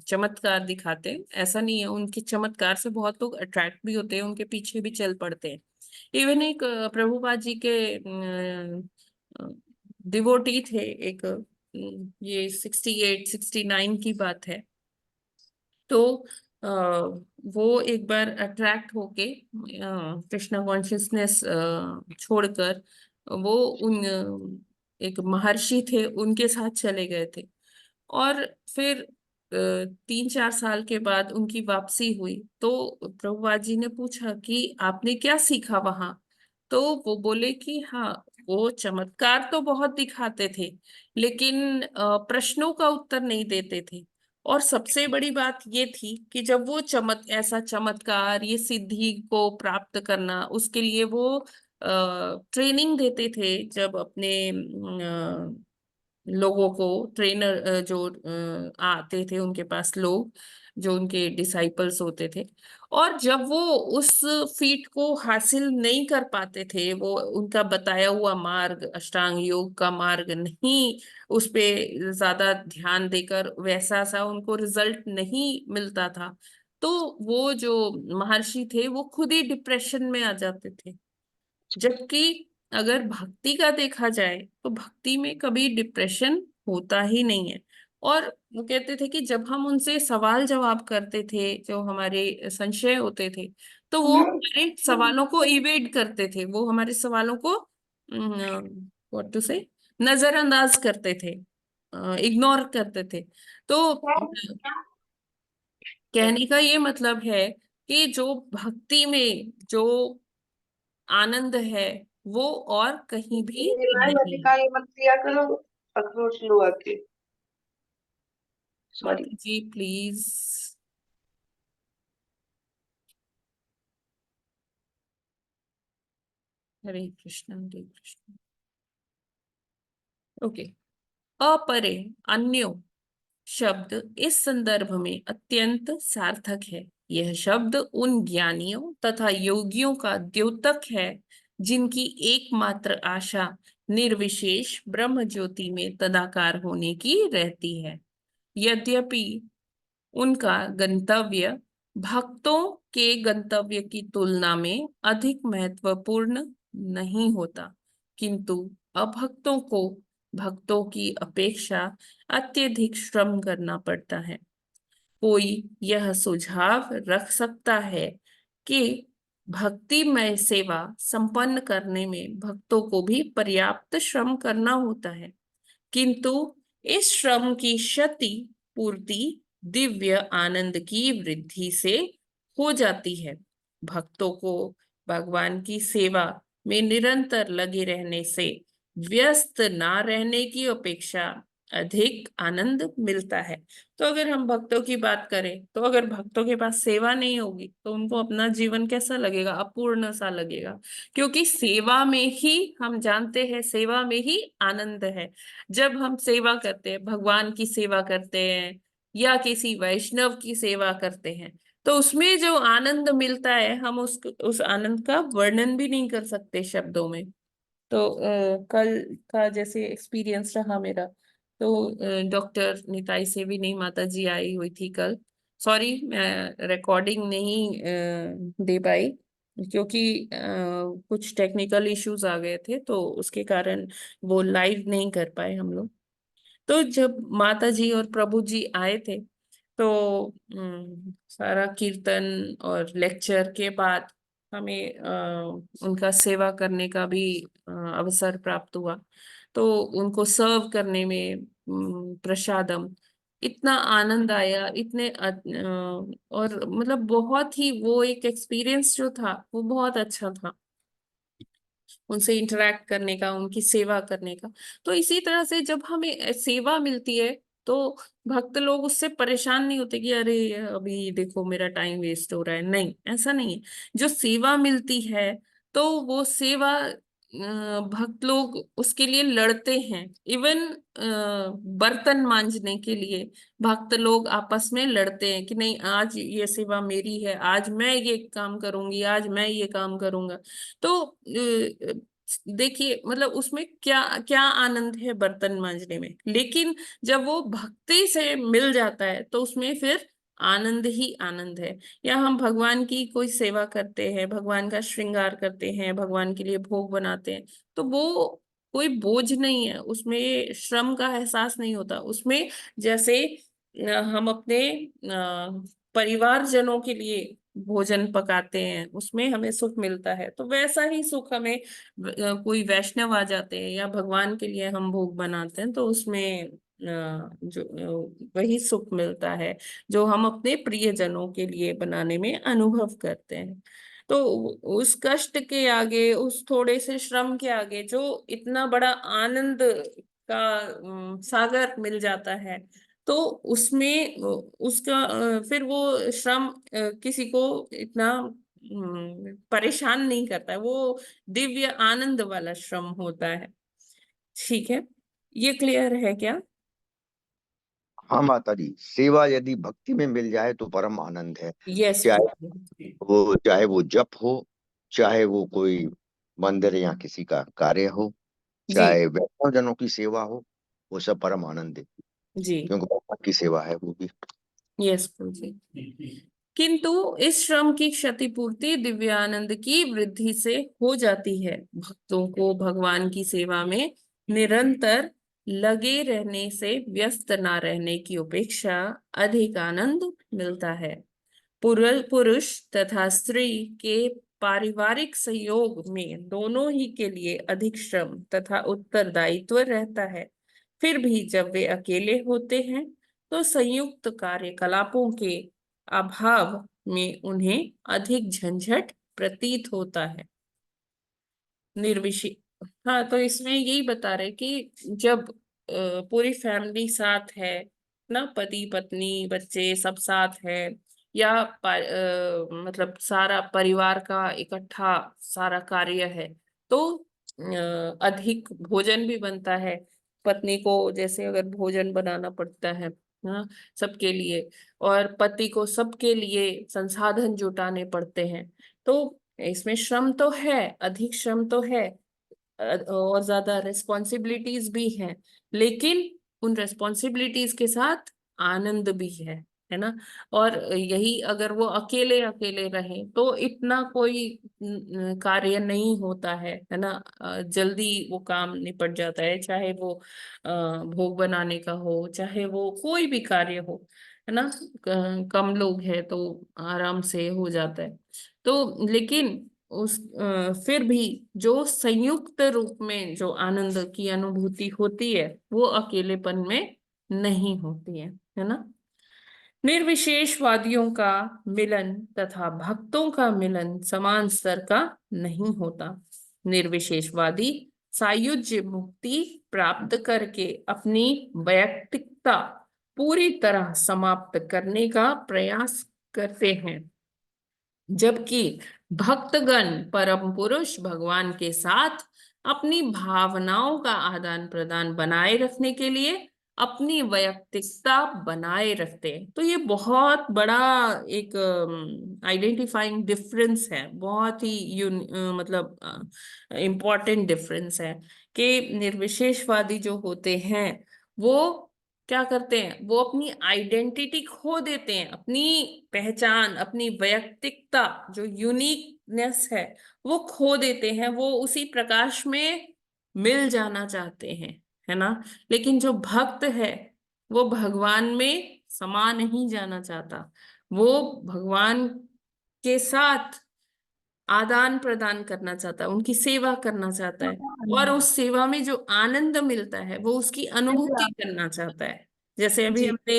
चमत्कार दिखाते हैं, ऐसा नहीं है, उनके चमत्कार से बहुत लोग अट्रैक्ट भी होते हैं, उनके पीछे भी चल पड़ते हैं। इवन एक प्रभुपाद जी के डिवोटी थे, एक ये 68-69 की बात है। तो अ, वो एक बार अट्रैक्ट होके कृष्णा कॉन्शियसनेस छोड़कर वो उन एक महर्षि थे उनके साथ चले गए थे। और फिर 3-4 साल के बाद उनकी वापसी हुई तो प्रभुपाद जी ने पूछा कि आपने क्या सीखा वहां। तो वो बोले कि हाँ, वो चमत्कार तो बहुत दिखाते थे, लेकिन प्रश्नों का उत्तर नहीं देते थे। और सबसे बड़ी बात ये थी कि जब वो ऐसा चमत्कार, ये सिद्धि को प्राप्त करना, उसके लिए वो ट्रेनिंग देते थे। जब अपने लोगों को ट्रेनर जो आते थे उनके पास, लोग जो उनके डिसाइपल्स होते थे, और जब वो उस फीट को हासिल नहीं कर पाते थे, वो उनका बताया हुआ मार्ग, अष्टांग योग का मार्ग नहीं, उस पे ज्यादा ध्यान देकर वैसा सा उनको रिजल्ट नहीं मिलता था, तो वो जो महर्षि थे वो खुद ही डिप्रेशन में आ जाते थे। जबकि अगर भक्ति का देखा जाए तो भक्ति में कभी डिप्रेशन होता ही नहीं है। और वो कहते थे कि जब हम उनसे सवाल जवाब करते थे, जो हमारे संशय होते थे, तो वो हमारे सवालों को इवेड करते थे, वो हमारे सवालों को व्हाट टू से नजरअंदाज करते थे, इग्नोर करते थे। तो कहने का ये मतलब है कि जो भक्ति में जो आनंद है वो और कहीं भी ये लाइन नहीं। अधिकारी मत किया करो, अखरोट लो आके। सॉरी। माता जी प्लीज। हरे कृष्ण हरे कृष्ण। ओके। अपरे अन्यो शब्द इस संदर्भ में अत्यंत सार्थक है। यह शब्द उन ज्ञानियों तथा योगियों का द्योतक है जिनकी एकमात्र आशा निर्विशेष ब्रह्म ज्योति में तदाकार होने की रहती है। यद्यपि उनका गंतव्य भक्तों के गंतव्य की तुलना में अधिक महत्वपूर्ण नहीं होता, किंतु अभक्तों को भक्तों की अपेक्षा अत्यधिक श्रम करना पड़ता है। कोई यह सुझाव रख सकता है कि भक्तिमय सेवा संपन्न करने में भक्तों को भी पर्याप्त श्रम करना होता है, किंतु इस श्रम की क्षति पूर्ति दिव्य आनंद की वृद्धि से हो जाती है। भक्तों को भगवान की सेवा में निरंतर लगे रहने से व्यस्त ना रहने की अपेक्षा अधिक आनंद मिलता है। तो अगर हम भक्तों की बात करें, तो अगर भक्तों के पास सेवा नहीं होगी तो उनको अपना जीवन कैसा लगेगा? अपूर्ण सा लगेगा। क्योंकि सेवा में ही, हम जानते हैं, सेवा में ही आनंद है। जब हम सेवा करते हैं, भगवान की सेवा करते हैं या किसी वैष्णव की सेवा करते हैं, तो उसमें जो आनंद मिलता है, हम उस आनंद का वर्णन भी नहीं कर सकते शब्दों में। तो कल का जैसे एक्सपीरियंस रहा मेरा, तो डॉक्टर निताई से भी नहीं माता जी आई हुई थी कल। सॉरी, मैं रिकॉर्डिंग नहीं दे पाई, क्योंकि कुछ टेक्निकल इश्यूज आ गए थे, तो उसके कारण वो लाइव नहीं कर पाए हम लोग। तो जब माता जी और प्रभु जी आए थे, तो सारा कीर्तन और लेक्चर के बाद हमें उनका सेवा करने का भी अवसर प्राप्त हुआ। तो उनको सर्व करने में प्रसादम, इतना आनंद आया, इतने और मतलब बहुत ही, वो एक एक्सपीरियंस जो था वो बहुत अच्छा था, उनसे इंटरेक्ट करने का, उनकी सेवा करने का। तो इसी तरह से जब हमें सेवा मिलती है, तो भक्त लोग उससे परेशान नहीं होते कि अरे अभी देखो मेरा टाइम वेस्ट हो रहा है। नहीं, ऐसा नहीं है। जो सेवा मिलती है, तो वो सेवा भक्त लोग उसके लिए लड़ते हैं। इवन बर्तन मांजने के लिए भक्त लोग आपस में लड़ते हैं कि नहीं, आज ये सेवा मेरी है, आज मैं ये काम करूंगी, आज मैं ये काम करूंगा। तो देखिए, मतलब उसमें क्या क्या आनंद है बर्तन मांजने में। लेकिन जब वो भक्ति से मिल जाता है, तो उसमें फिर आनंद ही आनंद है। या हम भगवान की कोई सेवा करते हैं, भगवान का श्रृंगार करते हैं, भगवान के लिए भोग बनाते हैं, तो वो कोई बोझ नहीं है, उसमें श्रम का एहसास नहीं होता। उसमें जैसे हम अपने परिवारजनों के लिए भोजन पकाते हैं, उसमें हमें सुख मिलता है। तो वैसा ही सुख हमें कोई वैष्णव आ जाते हैं या भगवान के लिए हम भोग बनाते हैं, तो उसमें जो वही सुख मिलता है जो हम अपने प्रियजनों के लिए बनाने में अनुभव करते हैं। तो उस कष्ट के आगे, उस थोड़े से श्रम के आगे, जो इतना बड़ा आनंद का सागर मिल जाता है, तो उसमें उसका फिर वो श्रम किसी को इतना परेशान नहीं करता है। वो दिव्य आनंद वाला श्रम होता है। ठीक है, ये क्लियर है क्या? हाँ माता जी, सेवा यदि भक्ति में मिल जाए तो परम आनंद है। यस। चाहे वो जप हो, चाहे वो कोई मंदिर या किसी का कार्य हो, जी चाहे वैष्णव जनों की सेवा हो, वो सब परम आनंद है, जी, क्योंकि भगवान की सेवा है वो भी। यस जी। किंतु इस श्रम की क्षतिपूर्ति दिव्यानंद की वृद्धि से हो जाती है। भक्तों को भगवान की सेवा में निरंतर लगे रहने से व्यस्त ना रहने की अपेक्षा अधिक आनंद मिलता है। पुरुष तथा स्त्री के पारिवारिक सहयोग में दोनों ही के लिए अधिक श्रम तथा उत्तरदायित्व रहता है। फिर भी जब वे अकेले होते हैं, तो संयुक्त कार्यकलापों के अभाव में उन्हें अधिक झंझट प्रतीत होता है। निर्विशेष, हाँ, तो इसमें यही बता रहे कि जब पूरी फैमिली साथ है ना, पति पत्नी बच्चे सब साथ है, या मतलब सारा परिवार का इकट्ठा सारा कार्य है, तो अधिक भोजन भी बनता है। पत्नी को जैसे अगर भोजन बनाना पड़ता है ना सबके लिए, और पति को सबके लिए संसाधन जुटाने पड़ते हैं, तो इसमें श्रम तो है, अधिक श्रम तो है, और ज्यादा रिस्पॉन्सिबिलिटीज भी हैं। लेकिन उन रिस्पॉन्सिबिलिटीज के साथ आनंद भी है ना। और यही अगर वो अकेले अकेले रहे, तो इतना कोई कार्य नहीं होता है ना। जल्दी वो काम निपट जाता है, चाहे वो भोग बनाने का हो, चाहे वो कोई भी कार्य हो, है ना। कम लोग हैं तो आराम से हो जाता है। तो लेकिन फिर भी जो संयुक्त रूप में जो आनंद की अनुभूति होती है, वो अकेलेपन में नहीं होती है ना। निर्विशेषवादियों का मिलन तथा भक्तों का मिलन समान स्तर का नहीं होता। निर्विशेषवादी सायुज्य मुक्ति प्राप्त करके अपनी वैयक्तिकता पूरी तरह समाप्त करने का प्रयास करते हैं, जबकि भक्तगण परम पुरुष भगवान के साथ अपनी भावनाओं का आदान प्रदान बनाए रखने के लिए अपनी वैयक्तिकता बनाए रखते हैं। तो ये बहुत बड़ा एक आइडेंटिफाइंग डिफरेंस है, बहुत ही मतलब इम्पोर्टेंट डिफरेंस है कि निर्विशेषवादी जो होते हैं वो क्या करते हैं, वो अपनी आइडेंटिटी खो देते हैं, अपनी पहचान, अपनी वैयक्तिकता जो यूनिकनेस है वो खो देते हैं, वो उसी प्रकाश में मिल जाना चाहते हैं, है ना। लेकिन जो भक्त है वो भगवान में समा नहीं जाना चाहता, वो भगवान के साथ आदान प्रदान करना चाहता है, उनकी सेवा करना चाहता है, और उस सेवा में जो आनंद मिलता है वो उसकी अनुभूति करना चाहता है। जैसे अभी हमने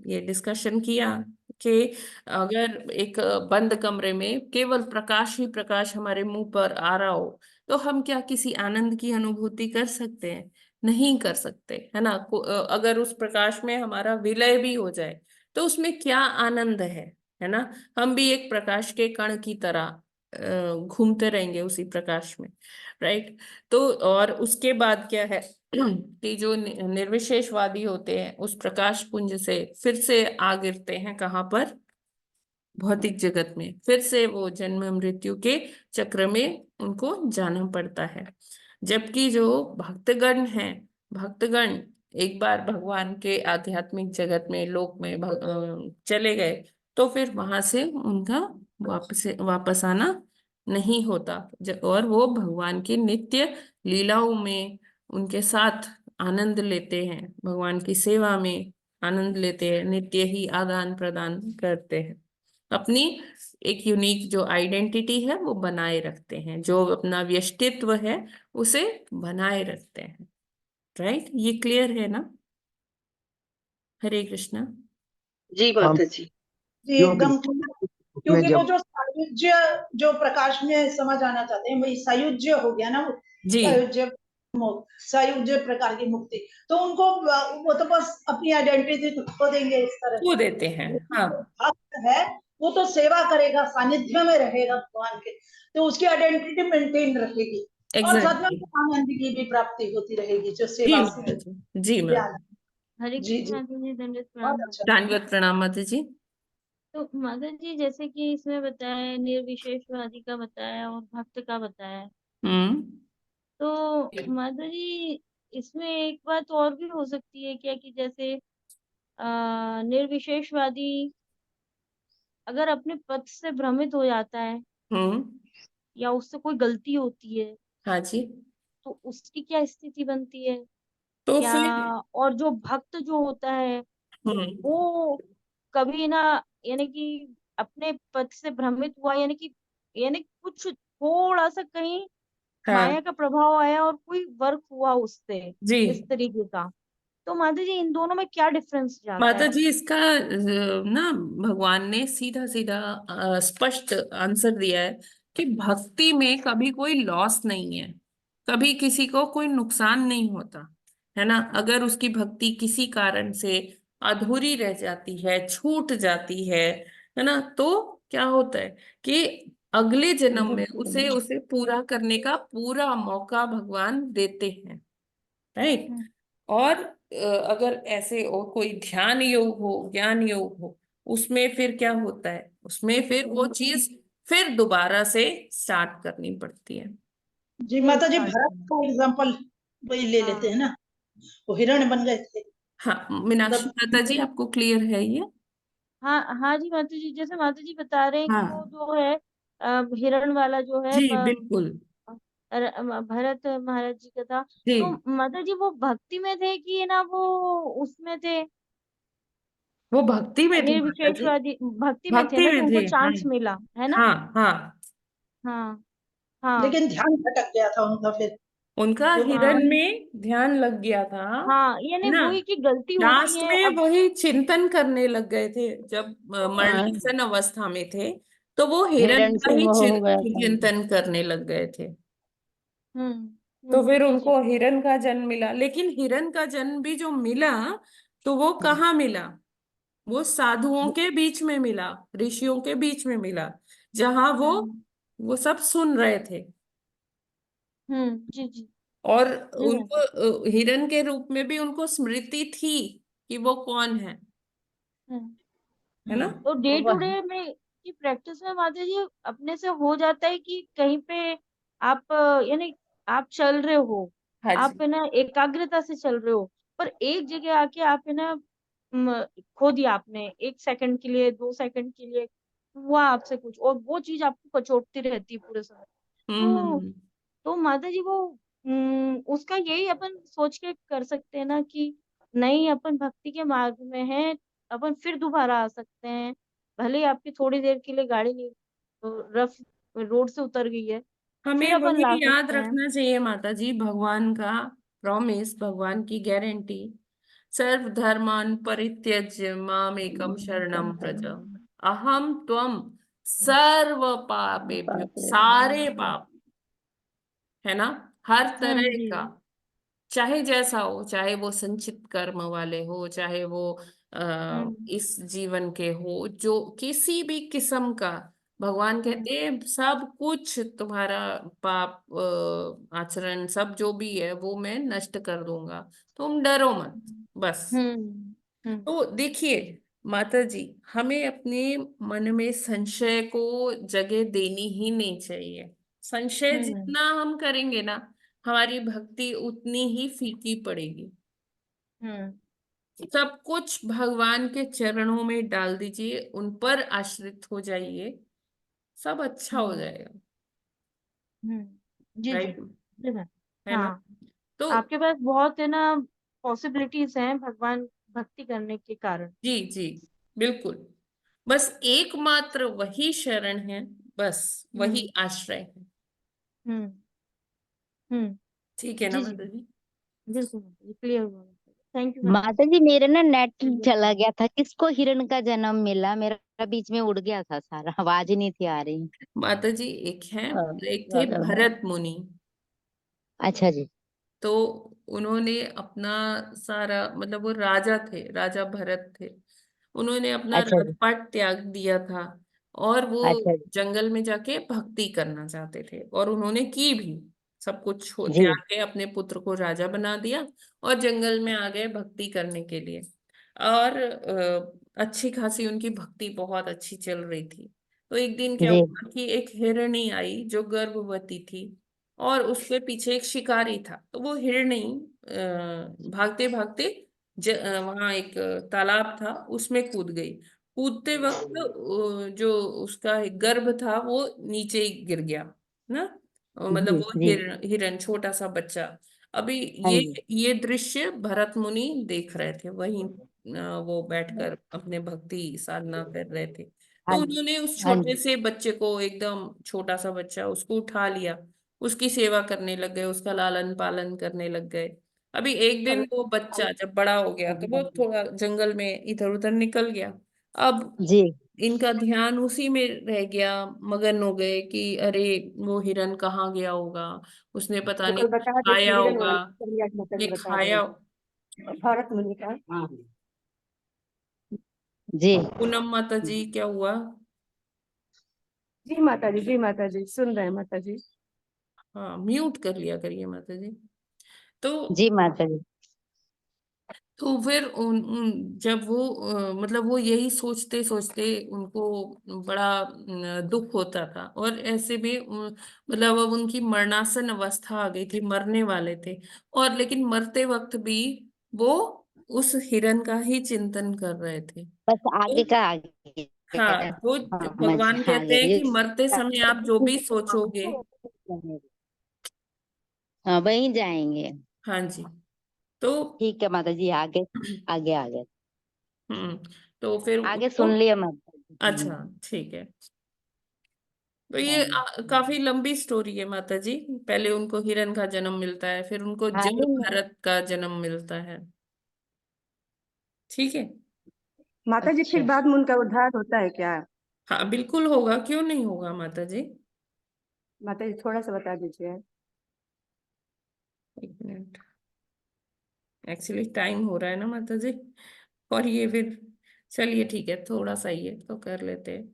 ये डिस्कशन किया कि अगर एक बंद कमरे में केवल प्रकाश ही प्रकाश हमारे मुंह पर आ रहा हो तो हम क्या किसी आनंद की अनुभूति कर सकते हैं? नहीं कर सकते, है ना। अगर उस प्रकाश में हमारा विलय भी हो जाए तो उसमें क्या आनंद है ना। हम भी एक प्रकाश के कण की तरह घूमते रहेंगे उसी प्रकाश में, राइट। तो और उसके बाद क्या है कि जो निर्विशेषवादी होते हैं उस प्रकाश पुंज से फिर से आ गिरते हैं कहाँ पर, भौतिक जगत में, फिर से वो जन्म मृत्यु के चक्र में उनको जाना पड़ता है। जबकि जो भक्तगण हैं, भक्तगण एक बार भगवान के आध्यात्मिक जगत में, लोक में चले गए तो फिर वहां से उनका वापस आना नहीं होता, और वो भगवान की नित्य लीलाओं में उनके साथ आनंद लेते हैं, भगवान की सेवा में आनंद लेते हैं, नित्य ही आदान प्रदान करते हैं, अपनी एक यूनिक जो आइडेंटिटी है वो बनाए रखते हैं, जो अपना व्यष्टित्व है उसे बनाए रखते हैं, राइट। ये क्लियर है ना? हरे कृष्णा। जी माता जी। जी क्यों एकदम उसमें क्योंकि वो जब जो सायुज्य जो प्रकाश में समझ आना चाहते हैं वही सायुज्य हो गया ना, वो जी सायुज्य प्रकार की मुक्ति, तो उनको वो तो बस अपनी आइडेंटिटी तो खो देंगे इस तरह खो से। देते हैं, हाँ। भक्त है वो तो सेवा करेगा, सानिध्य में रहेगा भगवान के, तो उसकी आइडेंटिटी मेंटेन रखेगी और साथ में एग्जैक्टली। आनंद की भी प्राप्ति होती रहेगी जो जी सेवा माता से जी, जी माता। हरे जी कृष्ण जी माता जी, दंडवत बहुत प्रणाम। अच्छा। दंडवत प्रणाम माता जी। तो माता जी जैसे कि इसमें बताया निर्विशेषवादी का बताया और भक्त का बताया, हम्म। तो माता जी इसमें एक बात और भी हो सकती है क्या कि जैसे निर्विशेषवादी अगर अपने पद से भ्रमित हो जाता है हम्म। या उससे कोई गलती होती है हाँ जी। तो उसकी क्या स्थिति बनती है तो क्या? फिर और जो भक्त जो होता है हम्म। वो कभी ना, यानी कि अपने पद से भ्रमित हुआ, यानी कुछ थोड़ा सा कहीं हाँ माया का प्रभाव आया और कोई वर्क हुआ उससे जी इस तरीके का, तो माता जी इन दोनों में क्या डिफरेंस जाता माता है? जी, इसका ना भगवान ने सीधा सीधा स्पष्ट आंसर दिया है कि भक्ति में कभी कोई लॉस नहीं है, कभी किसी को कोई नुकसान नहीं होता, है ना। अगर उसकी भक्ति किसी कारण से अधूरी रह जाती है, छूट जाती है ना, तो क्या होता है कि अगले जन्म में उसे उसे पूरा करने का पूरा मौका भगवान देते हैं, राइट। हम्म, और अगर ऐसे और कोई ध्यान योग हो, ज्ञान योग हो, उसमें फिर क्या होता है, उसमें फिर वो चीज फिर दोबारा से स्टार्ट करनी पड़ती है। जी फिर माता जी स्टार्ट भरत करना। का एग्जाम्पल वही ले लेते हैं हाँ ना, वो हिरण्य बन गए थे हाँ मीनाक्षी तब। माता जी, आपको क्लियर है ये? हाँ हाँ जी माता जी, जैसे माता जी बता रहे हैं कि वो हाँ जो है हिरण वाला जो है जी बिल्कुल। भरत महाराज जी का था, जी तो माता जी वो भक्ति में थे कि ना वो उसमें थे? वो भक्ति में थे माता जी, निर्विशेषवादी भक्ति में थे भक्ति ना, जो में उनको थे, हाँ चांस मिला है ना? हाँ हाँ। हाँ हाँ लेकिन ध्यान भटक गया था उनका फिर उनका जो हिरण हाँ में ध्यान लग गया था, हाँ, है यानी ना। वही की गलती होती लास्ट है में अब। वही चिंतन करने लग गए थे जब मरणासन अवस्था में थे, तो वो हिरण हिरण का से ही मोह हो गया था। चिंतन करने लग गए थे। हम्म तो फिर जी। उनको हिरण का जन्म मिला, लेकिन हिरण का जन्म भी जो मिला तो वो कहाँ मिला? वो साधुओं के बीच में मिला, ऋषियों के बीच में मिला, जहां वो सब सुन रहे थे। जी जी और जी मैम। उनको हिरण के रूप में भी उनको स्मृति थी कि वो कौन है ना? तो डे टू वह डे में की प्रैक्टिस में माता जी अपने से हो जाता है कि कहीं पे आप यानी आप चल रहे हो, हाँ आप जी। है ना एकाग्रता से चल रहे हो, पर एक जगह आके आप है ना खो दिया आपने, 1 सेकंड के लिए 2 सेकंड के लिए हुआ आपसे कुछ, और वो चीज आपको कचोटती रहती है पूरे समय। तो हम्म। तो माता जी वो उसका यही अपन सोच के कर सकते हैं ना कि नहीं, अपन भक्ति के मार्ग में हैं, अपन फिर दोबारा आ सकते हैं। भले ही आपकी थोड़ी देर के लिए गाड़ी नहीं रफ रोड से उतर गई है, फिर हमें अपन वही ला याद सकते हैं। रखना चाहिए माता जी, भगवान का प्रॉमिस, भगवान की गारंटी, सर्व धर्मान् परित्यज्य माम एकम शरणम व्रज, अहम त्वम सर्व पापेभ्यो, सारे पाप, है ना, हर तरह जी। का, चाहे जैसा हो, चाहे वो संचित कर्म वाले हो, चाहे वो इस जीवन के हो, जो किसी भी किस्म का, भगवान कहते हैं सब कुछ तुम्हारा पाप आचरण सब जो भी है वो मैं नष्ट कर दूंगा, तुम डरो मत बस। हम्म तो देखिए माता जी, हमें अपने मन में संशय को जगह देनी ही नहीं चाहिए। संशय हम्म जितना हम करेंगे ना, हमारी भक्ति उतनी ही फीकी पड़ेगी। हम्म सब कुछ भगवान के चरणों में डाल दीजिए, उन पर आश्रित हो जाइए, सब अच्छा हो हम्म जाएगा। जी जी राइट? जी मैम। है ना? हाँ, तो आपके पास बहुत है ना पॉसिबिलिटीज हैं भगवान भक्ति करने के कारण। जी जी, बिल्कुल, बस एकमात्र वही शरण है, बस वही हम्म आश्रय है। हम्म हम्म ठीक है ना जी जी माता जी? बिल्कुल क्लियर हुआ। Thank you ma'am. माता जी मेरे ना नेट चला गया था, किसको हिरण का जन्म मिला? मेरा बीच में उड़ गया था सारा, आवाज ही नहीं थी आ रही। माता जी एक है, एक थे राजा भरत मुनि। अच्छा जी। तो उन्होंने अपना सारा, मतलब वो राजा थे, राजा भरत थे, उन्होंने अपना अच्छा जी। राजपाट त्याग दिया था और वो अच्छा जी। जंगल में जाके भक्ति करना चाहते थे, और उन्होंने की भी, सब कुछ जी त्याग के अपने पुत्र को राजा बना दिया और जंगल में आ गए भक्ति करने के लिए। और अच्छी खासी उनकी भक्ति बहुत अच्छी चल रही थी। तो एक दिन क्या जी हुआ कि एक हिरणी आई जो गर्भवती थी, और उसके पीछे एक शिकारी था। तो वो हिरणी भागते भागते वहां एक तालाब था, उसमें कूद गई। कूदते वक्त जो उसका एक गर्भ था वो नीचे ही गिर गया ना, मतलब जी वो जी। हिरन छोटा सा बच्चा। अभी हाँ ये जी। ये दृश्य भरत मुनि देख रहे थे वहीं, वो बैठकर अपने भक्ति साधना कर रहे थे। तो हाँ जी। उन्होंने उस हाँ छोटे जी। से बच्चे को, एकदम छोटा सा बच्चा, उसको उठा लिया, उसकी सेवा करने लग गए, उसका लालन पालन करने लग गए। अभी एक दिन वो बच्चा जब बड़ा हो गया तो वो थोड़ा जंगल में इधर उधर निकल गया। अब जी इनका ध्यान उसी में रह गया, मगन हो गए कि अरे वो हिरन कहाँ गया होगा, उसने पता वो नहीं कल कुछ बता रहे थे खाया हिरन होगा, वाला, चलिए आज माता जी ये बता रहे खाया। हैं भारत मुनि का। हाँ जी। पूनम माता जी क्या हुआ? जी माता जी, जी माता जी, सुन रहे हैं माता जी। हाँ, म्यूट कर लिया करिए माता जी। तो जी माता जी। फिर जब वो मतलब वो यही सोचते सोचते उनको बड़ा दुख होता था, और ऐसे में मतलब अब उनकी मरणासन अवस्था आ गई थी, मरने वाले थे, और लेकिन मरते वक्त भी वो उस हिरन का ही चिंतन कर रहे थे। बस आगे तो का आगे। हाँ, वो समझ भगवान आ कहते हैं गया कि मरते समय आप जो भी सोचोगे, हाँ वहीं जाएंगे। हाँ जी, तो ठीक है माता जी, आगे आगे आगे हम्म, तो फिर आगे उसको, सुन लिया माता जी। अच्छा ठीक है। तो ये काफी लंबी स्टोरी है माता जी। पहले उनको हिरन का जन्म मिलता है, फिर उनको हाँ जल नहीं भरत का जन्म मिलता है। ठीक है। माता जी फिर अच्छा। बाद में उनका उद्धार होता है क्या? हाँ बिल्कुल होगा, क्यों नहीं होगा माता जी। माता जी थोड़ा सा बता दीजिए। एक मिनट, एक्चुअली टाइम हो रहा है ना माता जी, और ये फिर चलिए ठीक है, थोड़ा सा ही है तो कर लेते हैं।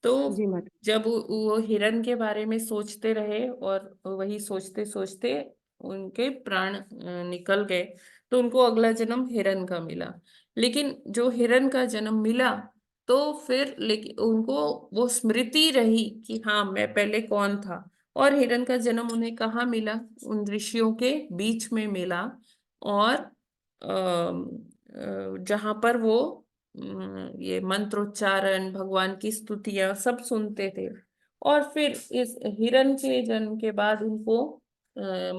तो जी माता जब वो हिरण के बारे में सोचते रहे और वही सोचते सोचते उनके प्राण निकल गए, तो उनको अगला जन्म हिरण का मिला। लेकिन जो हिरण का जन्म मिला, तो फिर लेकिन उनको वो स्मृति रही कि हाँ मैं पहले कौन था। और हिरण का जन्म उन्हें कहाँ मिला? उन ऋषियों के बीच में मिला। और जहां पर वो ये मंत्रोच्चारण, भगवान की स्तुतियां सब सुनते थे। और फिर इस हिरण के जन्म के बाद उनको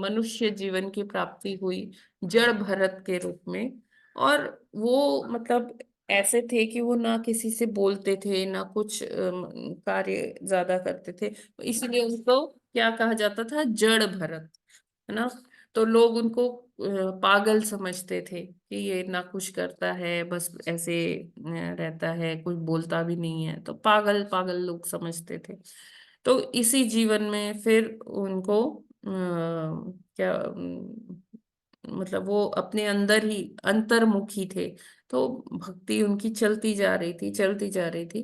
मनुष्य जीवन की प्राप्ति हुई, जड़ भरत के रूप में। और वो मतलब ऐसे थे कि वो ना किसी से बोलते थे, ना कुछ कार्य ज्यादा करते थे, इसीलिए उनको क्या कहा जाता था? जड़ भरत, है ना। तो लोग उनको पागल समझते थे कि ये ना कुछ करता है, बस ऐसे रहता है, कुछ बोलता भी नहीं है, तो पागल पागल लोग समझते थे। तो इसी जीवन में फिर उनको क्या मतलब वो अपने अंदर ही अंतर्मुखी थे। तो भक्ति उनकी चलती जा रही थी, चलती जा रही थी।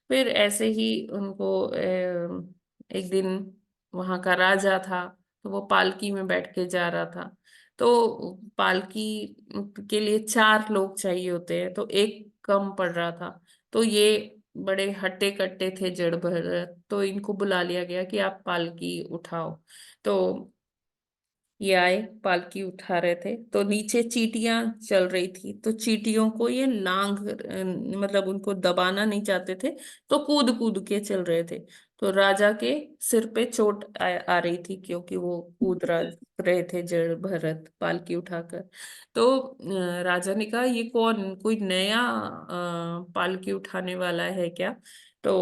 फिर ऐसे ही उनको एक दिन वहां का राजा था, तो वो पालकी में बैठ के जा रहा था। तो पालकी के लिए 4 लोग चाहिए होते हैं, तो एक कम पड़ रहा था। तो ये बड़े हट्टे कट्टे थे जड़ भरत, तो इनको बुला लिया गया कि आप पालकी उठाओ। तो ये आए, पालकी उठा रहे थे, तो नीचे चींटियां चल रही थी, तो चींटियों को ये मतलब उनको दबाना नहीं चाहते थे, तो कूद कूद के चल रहे थे। तो राजा के सिर पे चोट आ रही थी, क्योंकि वो कूद रहे थे जड़ भरत पालकी उठाकर। तो राजा ने कहा ये कौन, कोई नया पालकी उठाने वाला है क्या? तो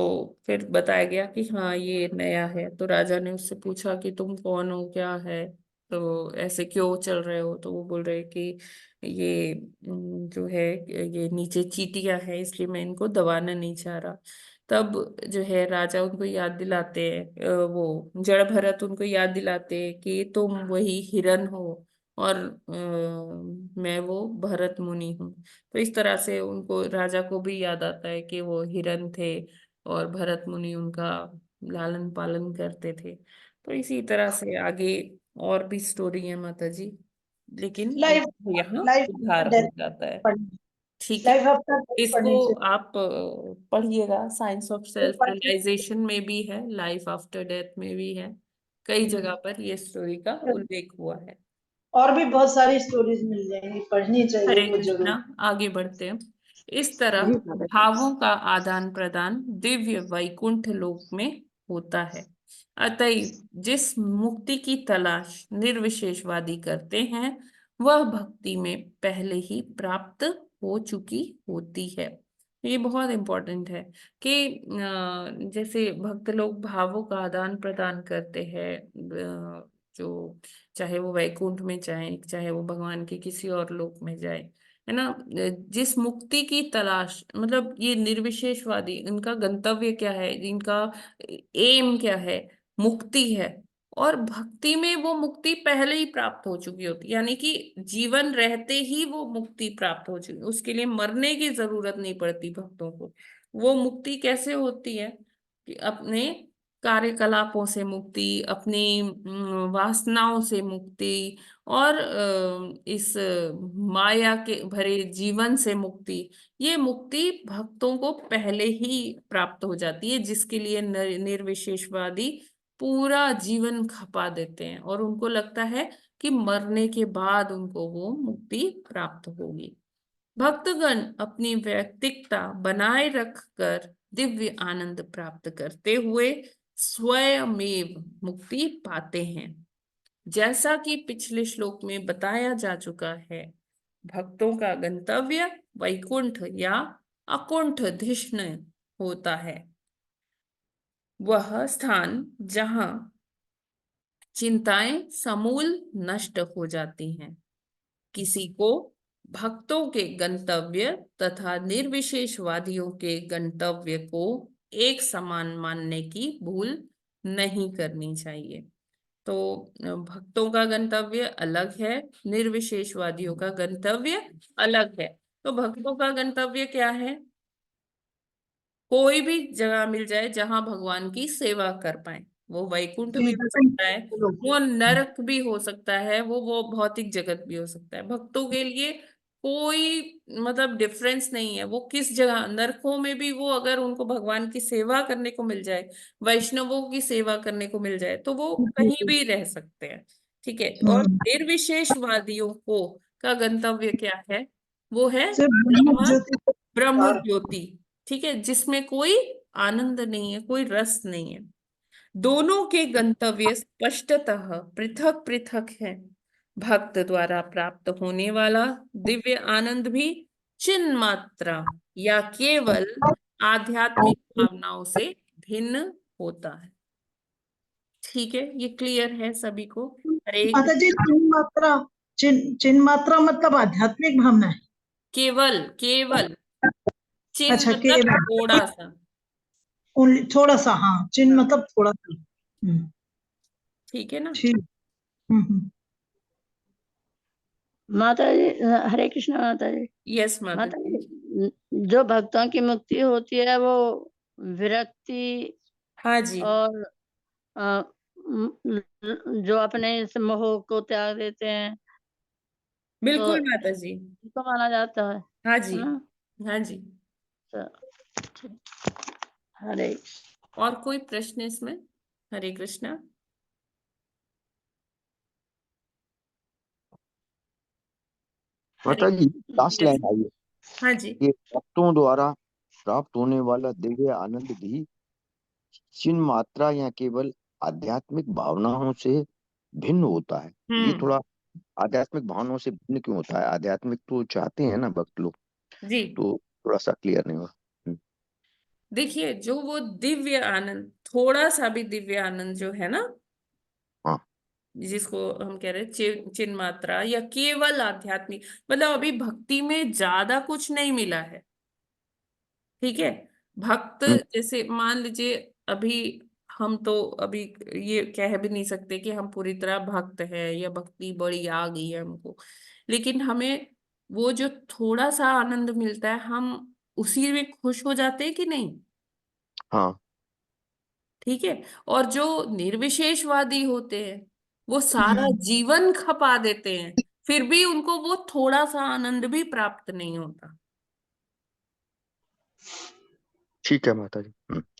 फिर बताया गया कि हाँ ये नया है। तो राजा ने उससे पूछा कि तुम कौन हो, क्या है, तो ऐसे क्यों चल रहे हो? तो वो बोल रहे कि ये जो है, ये नीचे चींटियां है, इसलिए मैं इनको दबाना नहीं चाह रहा। तब जो है राजा उनको याद दिलाते हैं, वो जड़ भरत उनको याद दिलाते हैं कि तुम वही हिरण हो, और मैं वो भरत मुनि हूँ। तो इस तरह से उनको, राजा को भी याद आता है कि वो हिरण थे और भरत मुनि उनका लालन पालन करते थे। तो इसी तरह से आगे और भी स्टोरी है माता जी, लेकिन लाइफ यहाँ लाइफ उद्धार डेथ हो जाता है। पढ़नी, ठीक है, लाइफ आफ्टर डेथ इसको पढ़नी चाहिए। आप पढ़िएगा, साइंस ऑफ तो सेल्फ पढ़- रियलाइजेशन में भी है, लाइफ आफ्टर डेथ में भी है, कई जगह पर ये स्टोरी का उल्लेख हुआ है। और भी बहुत सारी स्टोरीज मिल जाएंगी, पढ़नी चाहिए हरे वो कृष्णा, जरूर। आगे बढ़ते हैं। इस तरह जी माता जी। भावों का आदान प्रदान दिव्य वैकुंठ लोक में होता है। अतएव जिस मुक्ति की तलाश निर्विशेषवादी करते हैं, वह भक्ति में पहले ही प्राप्त हो चुकी होती है। ये बहुत इंपॉर्टेंट है कि जैसे भक्त लोग भावों का आदान प्रदान करते हैं, जो चाहे वो वैकुंठ में जाए, चाहे वो भगवान के किसी और लोक में जाए, है ना। जिस मुक्ति की तलाश, मतलब ये निर्विशेषवादी, इनका गंतव्य क्या है, इनका एम क्या है? मुक्ति है। और भक्ति में वो मुक्ति पहले ही प्राप्त हो चुकी होती है, यानी कि जीवन रहते ही वो मुक्ति प्राप्त हो चुकी, उसके लिए मरने की जरूरत नहीं पड़ती भक्तों को। वो मुक्ति कैसे होती है? कि अपने कार्यकलापों से मुक्ति, अपनी वासनाओं से मुक्ति, और इस माया के भरे जीवन से मुक्ति। ये मुक्ति भक्तों को पहले ही प्राप्त हो जाती है, जिसके लिए निर्विशेषवादी पूरा जीवन खपा देते हैं, और उनको लगता है कि मरने के बाद उनको वो मुक्ति प्राप्त होगी। भक्तगण अपनी वैयक्तिकता बनाए रखकर दिव्य आनंद प्राप्त करते हुए स्वयमेव मुक्ति पाते हैं। जैसा कि पिछले श्लोक में बताया जा चुका है, भक्तों का गंतव्य वैकुंठ या अकुंठ धिष्ण होता है, वह स्थान जहां चिंताएं समूल नष्ट हो जाती हैं। किसी को भक्तों के गंतव्य तथा निर्विशेषवादियों के गंतव्य को एक समान मानने की भूल नहीं करनी चाहिए। तो भक्तों का गंतव्य अलग है, निर्विशेषवादियों का गंतव्य अलग है। तो भक्तों का गंतव्य क्या है? कोई भी जगह मिल जाए जहां भगवान की सेवा कर पाए। वो वैकुंठ भी हो सकता है, वो नरक भी हो सकता है, वो भौतिक जगत भी हो सकता है। भक्तों के लिए कोई मतलब डिफरेंस नहीं है। वो किस जगह, नरकों में भी वो अगर उनको भगवान की सेवा करने को मिल जाए, वैष्णवों की सेवा करने को मिल जाए, तो वो कहीं भी रह सकते हैं। ठीक है। और निर्विशेषवादियों को का गंतव्य क्या है? वो है ब्रह्म ज्योति। ठीक है, जिसमें कोई आनंद नहीं है, कोई रस नहीं है। दोनों के गंतव्य स्पष्टतः पृथक पृथक है। भक्त द्वारा प्राप्त होने वाला दिव्य आनंद भी चिन्ह मात्रा या केवल आध्यात्मिक भावनाओं से भिन्न होता है। ठीक है, ये क्लियर है सभी को? हरे माता जी, चिन्ह मात्रा मतलब आध्यात्मिक भावना है? केवल केवल चिन्ह अच्छा, मतलब थोड़ा सा, थोड़ा सा। हाँ, चिन्ह मतलब थोड़ा सा। ठीक है ना? ठीक। माता जी, हरे कृष्ण माता जी। यस माता माता जी। जी, जो भक्तों की मुक्ति होती है वो विरक्ति हाँ जी, और जो अपने इस मोह को त्याग देते हैं तो बिल्कुल माता जी। इसको माना जाता है हाँ जी, ना? हाँ जी। तो हरे और कोई प्रश्न इसमें? हरे कृष्णा। हरे माता जी, लास्ट यस, लाइन आई है हाँ जी। कि भक्तों द्वारा प्राप्त होने वाला दिव्य आनंद भी चिन्ह मात्रा या केवल आध्यात्मिक भावनाओं से भिन्न होता है। ये थोड़ा आध्यात्मिक भावनाओं से भिन्न क्यों होता है? आध्यात्मिक तो चाहते हैं ना भक्त लोग, जी, तो थोड़ा सा क्लियर नहीं हुआ। देखिए, जो वो दिव्य आनंद, थोड़ा सा भी दिव्य आनंद जो है ना, हाँ। जिसको हम कह रहे हैं चिन्ह मात्रा या केवल आध्यात्मिक, मतलब अभी भक्ति में ज्यादा कुछ नहीं मिला है। ठीक है। भक्त जैसे मान लीजिए, अभी हम तो अभी ये कह भी नहीं सकते कि हम पूरी तरह भक्त हैं या भक्ति बड़ी आ गई है हमको, लेकिन हमें वो जो थोड़ा सा आनंद मिलता है, हम उसी में खुश हो जाते हैं कि नहीं? हाँ। ठीक है। और जो निर्विशेषवादी होते हैं, वो सारा जीवन खपा देते हैं, फिर भी उनको वो थोड़ा सा आनंद भी प्राप्त नहीं होता। ठीक है माता जी,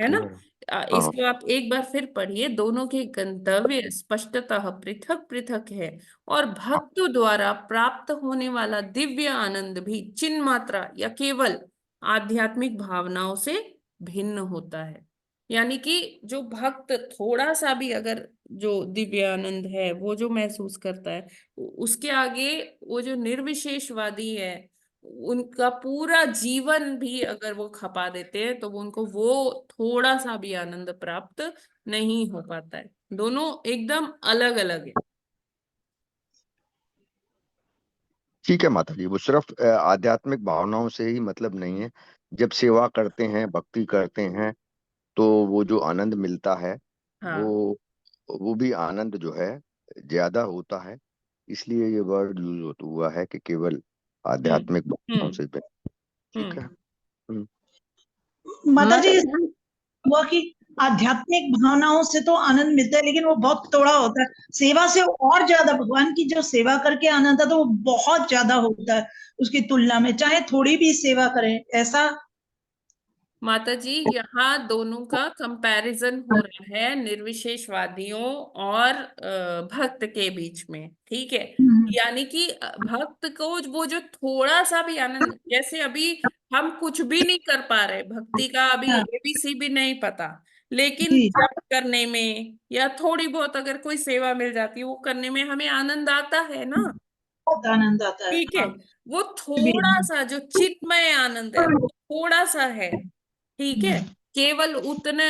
है ना? क्लियर है। हाँ। इसको आप एक बार फिर पढ़िए। दोनों के गंतव्य स्पष्टतः पृथक पृथक है, और भक्तों द्वारा प्राप्त होने वाला दिव्य आनंद भी चिन्ह मात्रा या केवल आध्यात्मिक भावनाओं से भिन्न होता है। यानी कि जो भक्त थोड़ा सा भी अगर जो दिव्य आनंद है वो जो महसूस करता है, उसके आगे वो जो निर्विशेषवादी है, उनका पूरा जीवन भी अगर वो खपा देते हैं, तो उनको वो थोड़ा सा भी आनंद प्राप्त नहीं हो पाता है। दोनों एकदम अलग अलग है। ठीक है माता जी, वो सिर्फ आध्यात्मिक भावनाओं से ही मतलब नहीं है। जब सेवा करते हैं, भक्ति करते हैं, तो वो जो आनंद मिलता है, वो हाँ। वो भी आनंद जो है ज्यादा होता है। इसलिए ये वर्ड यूज हुआ है कि केवल आध्यात्मिक भावनाओं हम्म से ठीक है। हम्म माता माता जी, जी, हुआ कि आध्यात्मिक भावनाओं से तो आनंद मिलता है, लेकिन वो बहुत थोड़ा होता है। सेवा से और ज्यादा, भगवान की जो सेवा करके आनंद है तो वो बहुत ज्यादा होता है उसकी तुलना में, चाहे थोड़ी भी सेवा करें। ऐसा माता जी, यहाँ दोनों का कंपैरिजन हो रहा है निर्विशेषवादियों और भक्त के बीच में। ठीक है। यानी कि भक्त को वो जो थोड़ा सा भी आनंद, जैसे अभी हम कुछ भी नहीं कर पा रहे, भक्ति का अभी हाँ, एबीसी भी नहीं पता, लेकिन जी, जप करने में या थोड़ी बहुत अगर कोई सेवा मिल जाती है, वो करने में हमें आनंद आता है ना? बहुत आनंद आता है। ठीक है। हाँ, वो थोड़ा सा जो चिन्मय आनंद है, वो थोड़ा सा है। ठीक है। केवल उतना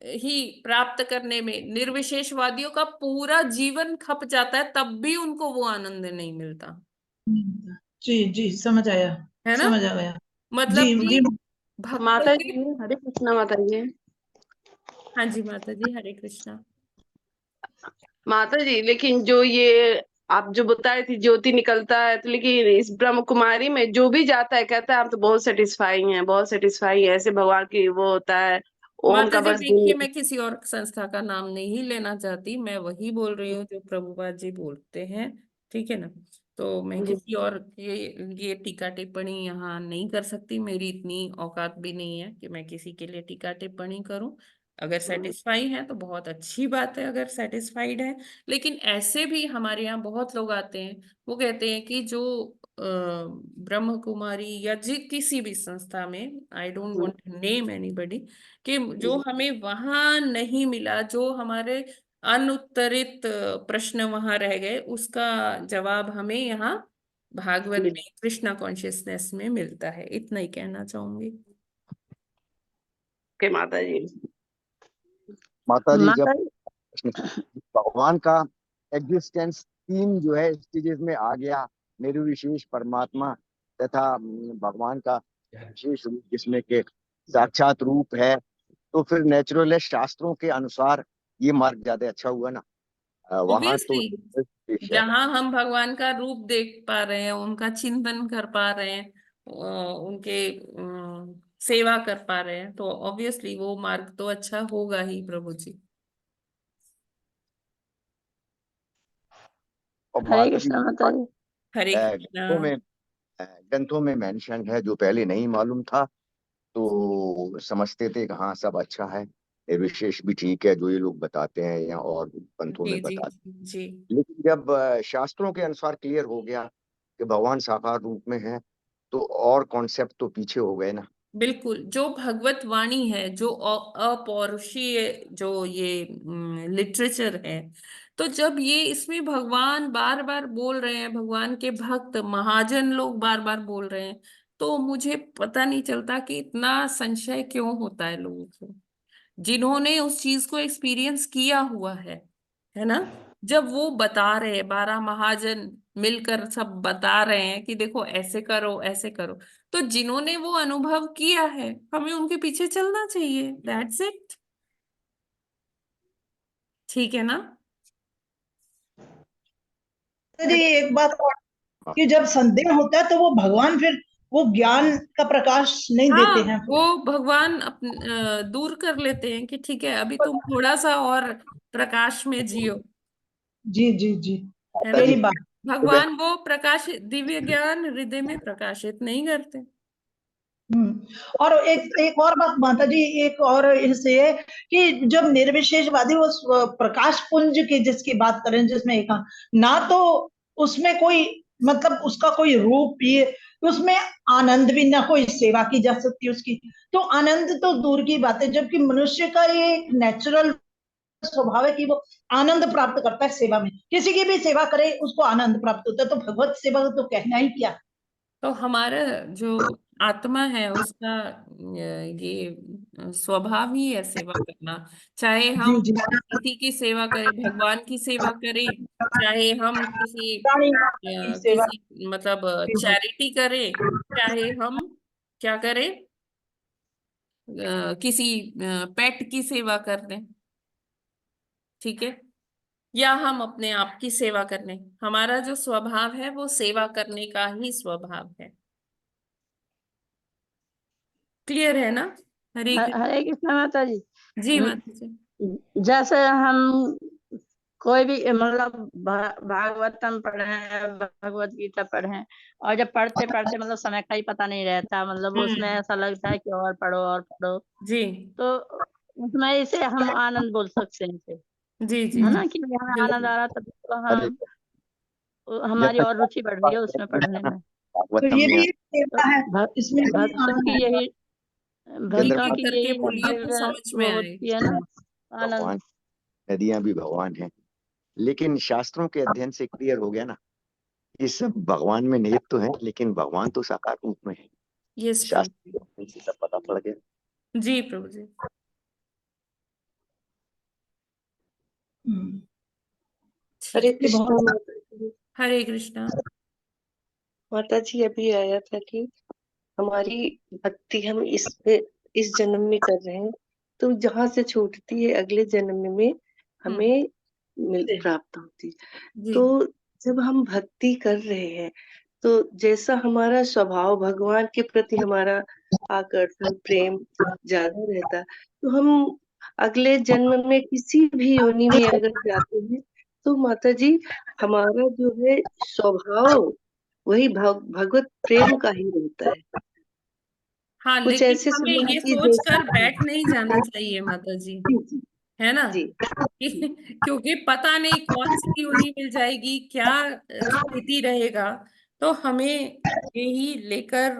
ही प्राप्त करने में निर्विशेषवादियों का पूरा जीवन खप जाता है, तब भी उनको वो आनंद नहीं मिलता। जी जी, समझ आया, है ना? समझ आ गया। मतलब जी कि जी। भक्तों माता के। जी, हरे कृष्णा माता जी। हाँ जी माता जी, हरे कृष्णा। माता जी, लेकिन जो ये आप जो बता रही थी ज्योति निकलता है, तो लेकिन इस ब्रह्म कुमारी में जो भी जाता है कहता है हम तो बहुत सेटिस्फाइंग हैं, बहुत सेटिस्फाई है, ऐसे भगवान की वो होता है, ओम माता का जी बस देखिए, मैं किसी और संस्था का नाम नहीं लेना चाहती, मैं वही बोल रही हूँ जो प्रभुपाद जी बोलते हैं, ठीक है ना। तो मैं जी किसी और के लिए टीका टिप्पणी यहाँ नहीं कर सकती, मेरी इतनी औकात भी नहीं है कि मैं किसी के लिए टीका टिप्पणी करूं। अगर सेटिस्फाई है तो बहुत अच्छी बात है, अगर सेटिस्फाइड है। लेकिन ऐसे भी हमारे यहाँ बहुत लोग आते हैं, वो कहते हैं कि जो ब्रह्म कुमारी या जी किसी भी संस्था में, I don't want to name anybody, कि जो हमें वहां नहीं मिला, जो हमारे अनुत्तरित प्रश्न वहां रह गए, उसका जवाब हमें यहाँ भागवत में कृष्णा कॉन्शियसनेस में मिलता है। इतना ही कहना चाहूंगी। के माता जी। माता जी, जब माता जी, भगवान का एग्जिस्टेंस तीन जो है स्टेजेस में आ गया, निर्विशेष परमात्मा तथा भगवान का विशेष रूप जिसमें के साक्षात रूप है, तो फिर नेचुरल है, शास्त्रों के अनुसार ये मार्ग ज्यादा अच्छा हुआ ना। वहां तो ऑब्वियसली विशेष है। जहां हम भगवान का रूप देख पा रहे हैं, उनका चिंतन कर पा रहे हैं, उनके सेवा कर पा रहे हैं, तो ऑब्वियसली वो मार्ग तो अच्छा होगा ही प्रभु जी। और हरे माता जी, कृष्णा माता जी। हरे कृष्णा। ग्रंथों में मेंशन है, जो पहले नहीं मालूम था, तो समझते थे कि हाँ सब अच्छा है, ये विशेष भी ठीक है जो ये लोग बताते हैं या और ग्रंथों जी में जी बताते जी। हैं। लेकिन जब शास्त्रों के अनुसार क्लियर हो गया कि भगवान साकार रूप में है, तो और कॉन्सेप्ट तो पीछे हो गए ना। बिल्कुल, जो भगवत वाणी है, जो अपौरुषीय, जो ये लिटरेचर है, तो जब ये इसमें भगवान बार बार बोल रहे हैं, भगवान के भक्त महाजन लोग बार बार बोल रहे हैं, तो मुझे पता नहीं चलता कि इतना संशय क्यों होता है लोगों को, जिन्होंने उस चीज को एक्सपीरियंस किया हुआ है ना। जब वो बता रहे हैं, 12 महाजन मिलकर सब बता रहे हैं कि देखो ऐसे करो ऐसे करो, तो जिन्होंने वो अनुभव किया है, हमें उनके पीछे चलना चाहिए, दैट्स इट। ठीक है ना। जी एक बात और, कि जब संदेह होता है तो वो भगवान फिर वो ज्ञान का प्रकाश नहीं हाँ, देते हैं। वो भगवान दूर कर लेते हैं कि ठीक है, अभी तुम थोड़ा सा और प्रकाश में जियो, जी जी जी, है ना। यही बात। भगवान वो प्रकाश, दिव्य ज्ञान हृदय में प्रकाशित नहीं करते। और एक एक और बात माता जी, एक और इससे है कि जब निर्विशेषवादी वो प्रकाश पुंज की जिसकी बात करें, जिसमें एक ना तो उसमें कोई मतलब उसका कोई रूप, ये उसमें आनंद भी, ना कोई सेवा की जा सकती उसकी, तो आनंद तो दूर की बात है, जबकि मनुष्य का ये नेचुरल स्वभाव है कि वो आनंद प्राप्त करता है सेवा में, किसी की भी सेवा करे उसको आनंद प्राप्त होता है, तो भगवत सेवा तो कहना ही क्या। तो हमारा जो आत्मा है उसका ये स्वभाव ही है सेवा करना। चाहे जी हम जी, किसी की सेवा करें, भगवान की सेवा करें, चाहे हम किसी प्राणी की सेवा। किसी मतलब चैरिटी करें, चाहे हम क्या करें, किसी पेट की सेवा कर दें, ठीक है, या हम अपने आप की सेवा करने, हमारा जो स्वभाव है वो सेवा करने का ही स्वभाव है। क्लियर है ना। हरे कृष्ण। हरे कृष्णा माता जी। जी माता जी। जैसे हम कोई भी मतलब भागवतम पढ़े हैं, भगवत गीता पढ़े हैं, और जब पढ़ते पढ़ते मतलब समय का ही पता नहीं रहता, मतलब उसमें हम्म। ऐसा लगता है कि और पढ़ो, जी तो उसमें इसे हम आनंद बोल सकते हैं इसे, जी जी। है ना, कि हमें आनंद बिल्कुल। आ रहा तब तो अरे हम जब हमारी तक और रुचि बढ़ रही है उसमें पढ़ने ना में। तो भागवतम ये में भी एक तो सेवा है, इसमें भी भक्तों आनंद की है। यही एक भक्तों एक की करके यही बोलिए तो दिव्य समझ में वो आए। होती है ना, आनंद। भगवान, नदियां भी भगवान है। लेकिन शास्त्रों के अध्ययन से क्लियर हो गया ना, ये सब भगवान में निहित तो है, लेकिन भगवान तो साकार रूप में है। यस शास्त्र प्रभु के अध्ययन से सब पता पड़ गया। जी। जी प्रभु जी। हरे ठीक। ये कृष्णा बहुत माता जी। हरे कृष्णा। माता जी अभी आया था कि हमारी भक्ति हम इस जन्म में कर रहे हैं, तो जहां से छूटती है अगले जन्म में हम्म हमें प्राप्त होती है। जी तो जब हम भक्ति कर रहे हैं तो जैसा हमारा स्वभाव भगवान के प्रति हमारा आकर्षण प्रेम ज्यादा रहता, तो हम अगले जन्म में किसी भी योनि में अगर जाते हैं तो माता जी हमारा जो है स्वभाव वही भगवत प्रेम का ही रहता है। हाँ, कुछ लेकिन ऐसे हमें समय ये की सोचकर बैठ नहीं जाना चाहिए माता जी, है ना? जी क्योंकि पता नहीं कौन सी योनि मिल जाएगी, क्या स्थिति रहेगा। तो हमें यही लेकर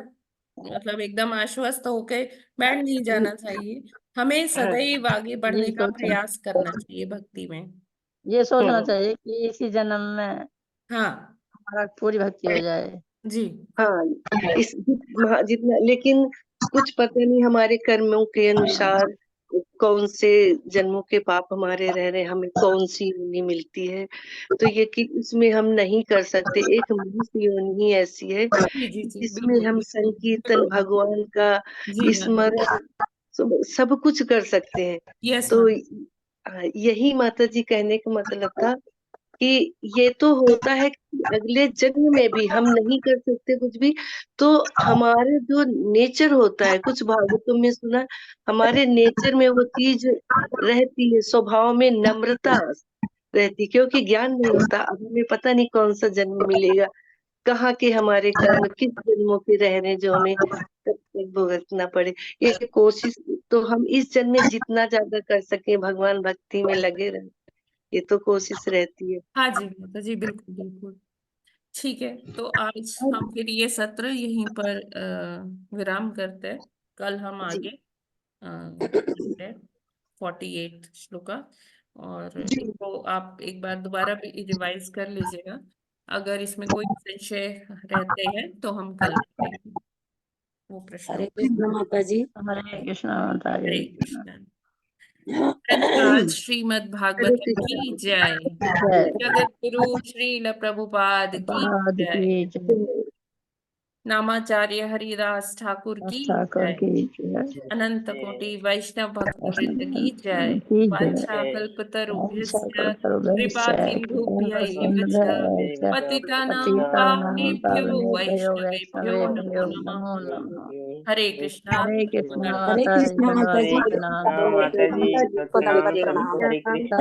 मतलब एकदम आश्वस्त होकर बैठ नहीं जाना चाहिए। हमें सदैव आगे बढ़ने ये का सोचना प्रयास करना चाहिए भक्ति में। ये सोचना चाहिए कि इसी जन्म में हाँ हमारा पूरी भक्ति हो जाए। जी हाँ जितना, लेकिन कुछ पता नहीं हमारे कर्मों के अनुसार कौन से जन्मों के पाप हमारे रह रहे, हमें कौन सी योनि मिलती है, तो ये कि इसमें हम नहीं कर सकते। एक मनुष्य योनि ही ऐसी है जी जी जी जिसमें बिल्कुल हम बिल्कुल संकीर्तन भगवान का जी माता जी। स्मरण सब कुछ कर सकते हैं। यस तो माता यही माता जी कहने का मतलब था कि ये तो होता है कि अगले जन्म में भी हम नहीं कर सकते कुछ भी, तो हमारे जो नेचर होता है, कुछ भागवतों में सुना हमारे नेचर में वो चीज रहती है, स्वभाव में नम्रता रहती, क्योंकि ज्ञान नहीं होता। अब हमें पता नहीं कौन सा जन्म मिलेगा, कहाँ के हमारे कर्म किस जन्मों के रह रहे हैं जो हमें तब तक भुगतना पड़े। ये कोशिश तो हम इस जन्म में जितना ज्यादा कर सके भगवान भक्ति में लगे रहे, ये तो कोशिश रहती है। हाँ जी माता जी बिल्कुल बिल्कुल। ठीक है, तो आज हम फिर ये सत्र यहीं पर विराम करते हैं। कल हम जी आगे 48 श्लोका, और जी इसको आप एक बार दोबारा भी रिवाइज कर लीजिएगा। अगर इसमें कोई संशय रहते हैं तो हम कल करेंगे वो प्रश्नों हरे को। कृष्ण माता जी। हरे कृष्णा माता हरे जी। कृष्ण। धन्यवाद। श्रीमद् हरे भागवतम कृष्ण। की जय। जय जगत गुरु श्रील प्रभुपाद की प्रभुपाद जय। की जय। नामाचार्य हरिदास ठाकुर की ठाकुर जय। की जय। अनंत कोटि वैष्णव भक्त वृंद की जय। की जय। वाञ्छा कल्पतरुभ्यश्च कृपा सर्वकल्पतरुभ्यश्च सिन्धुभ्यैव च कृपासिन्धुभ्यश्च पतितानां पतितानां पावनेभ्यो पावनेभ्यो वैष्णवेभ्यो नमो वैष्णवेभ्यो नमः। नमो नमः। हरे कृष्णा। हरे कृष्ण धन्यवाद। हरे माता जी कृष्ण माता धन्यवाद जी। प्रणाम। को दंडवत प्रणाम।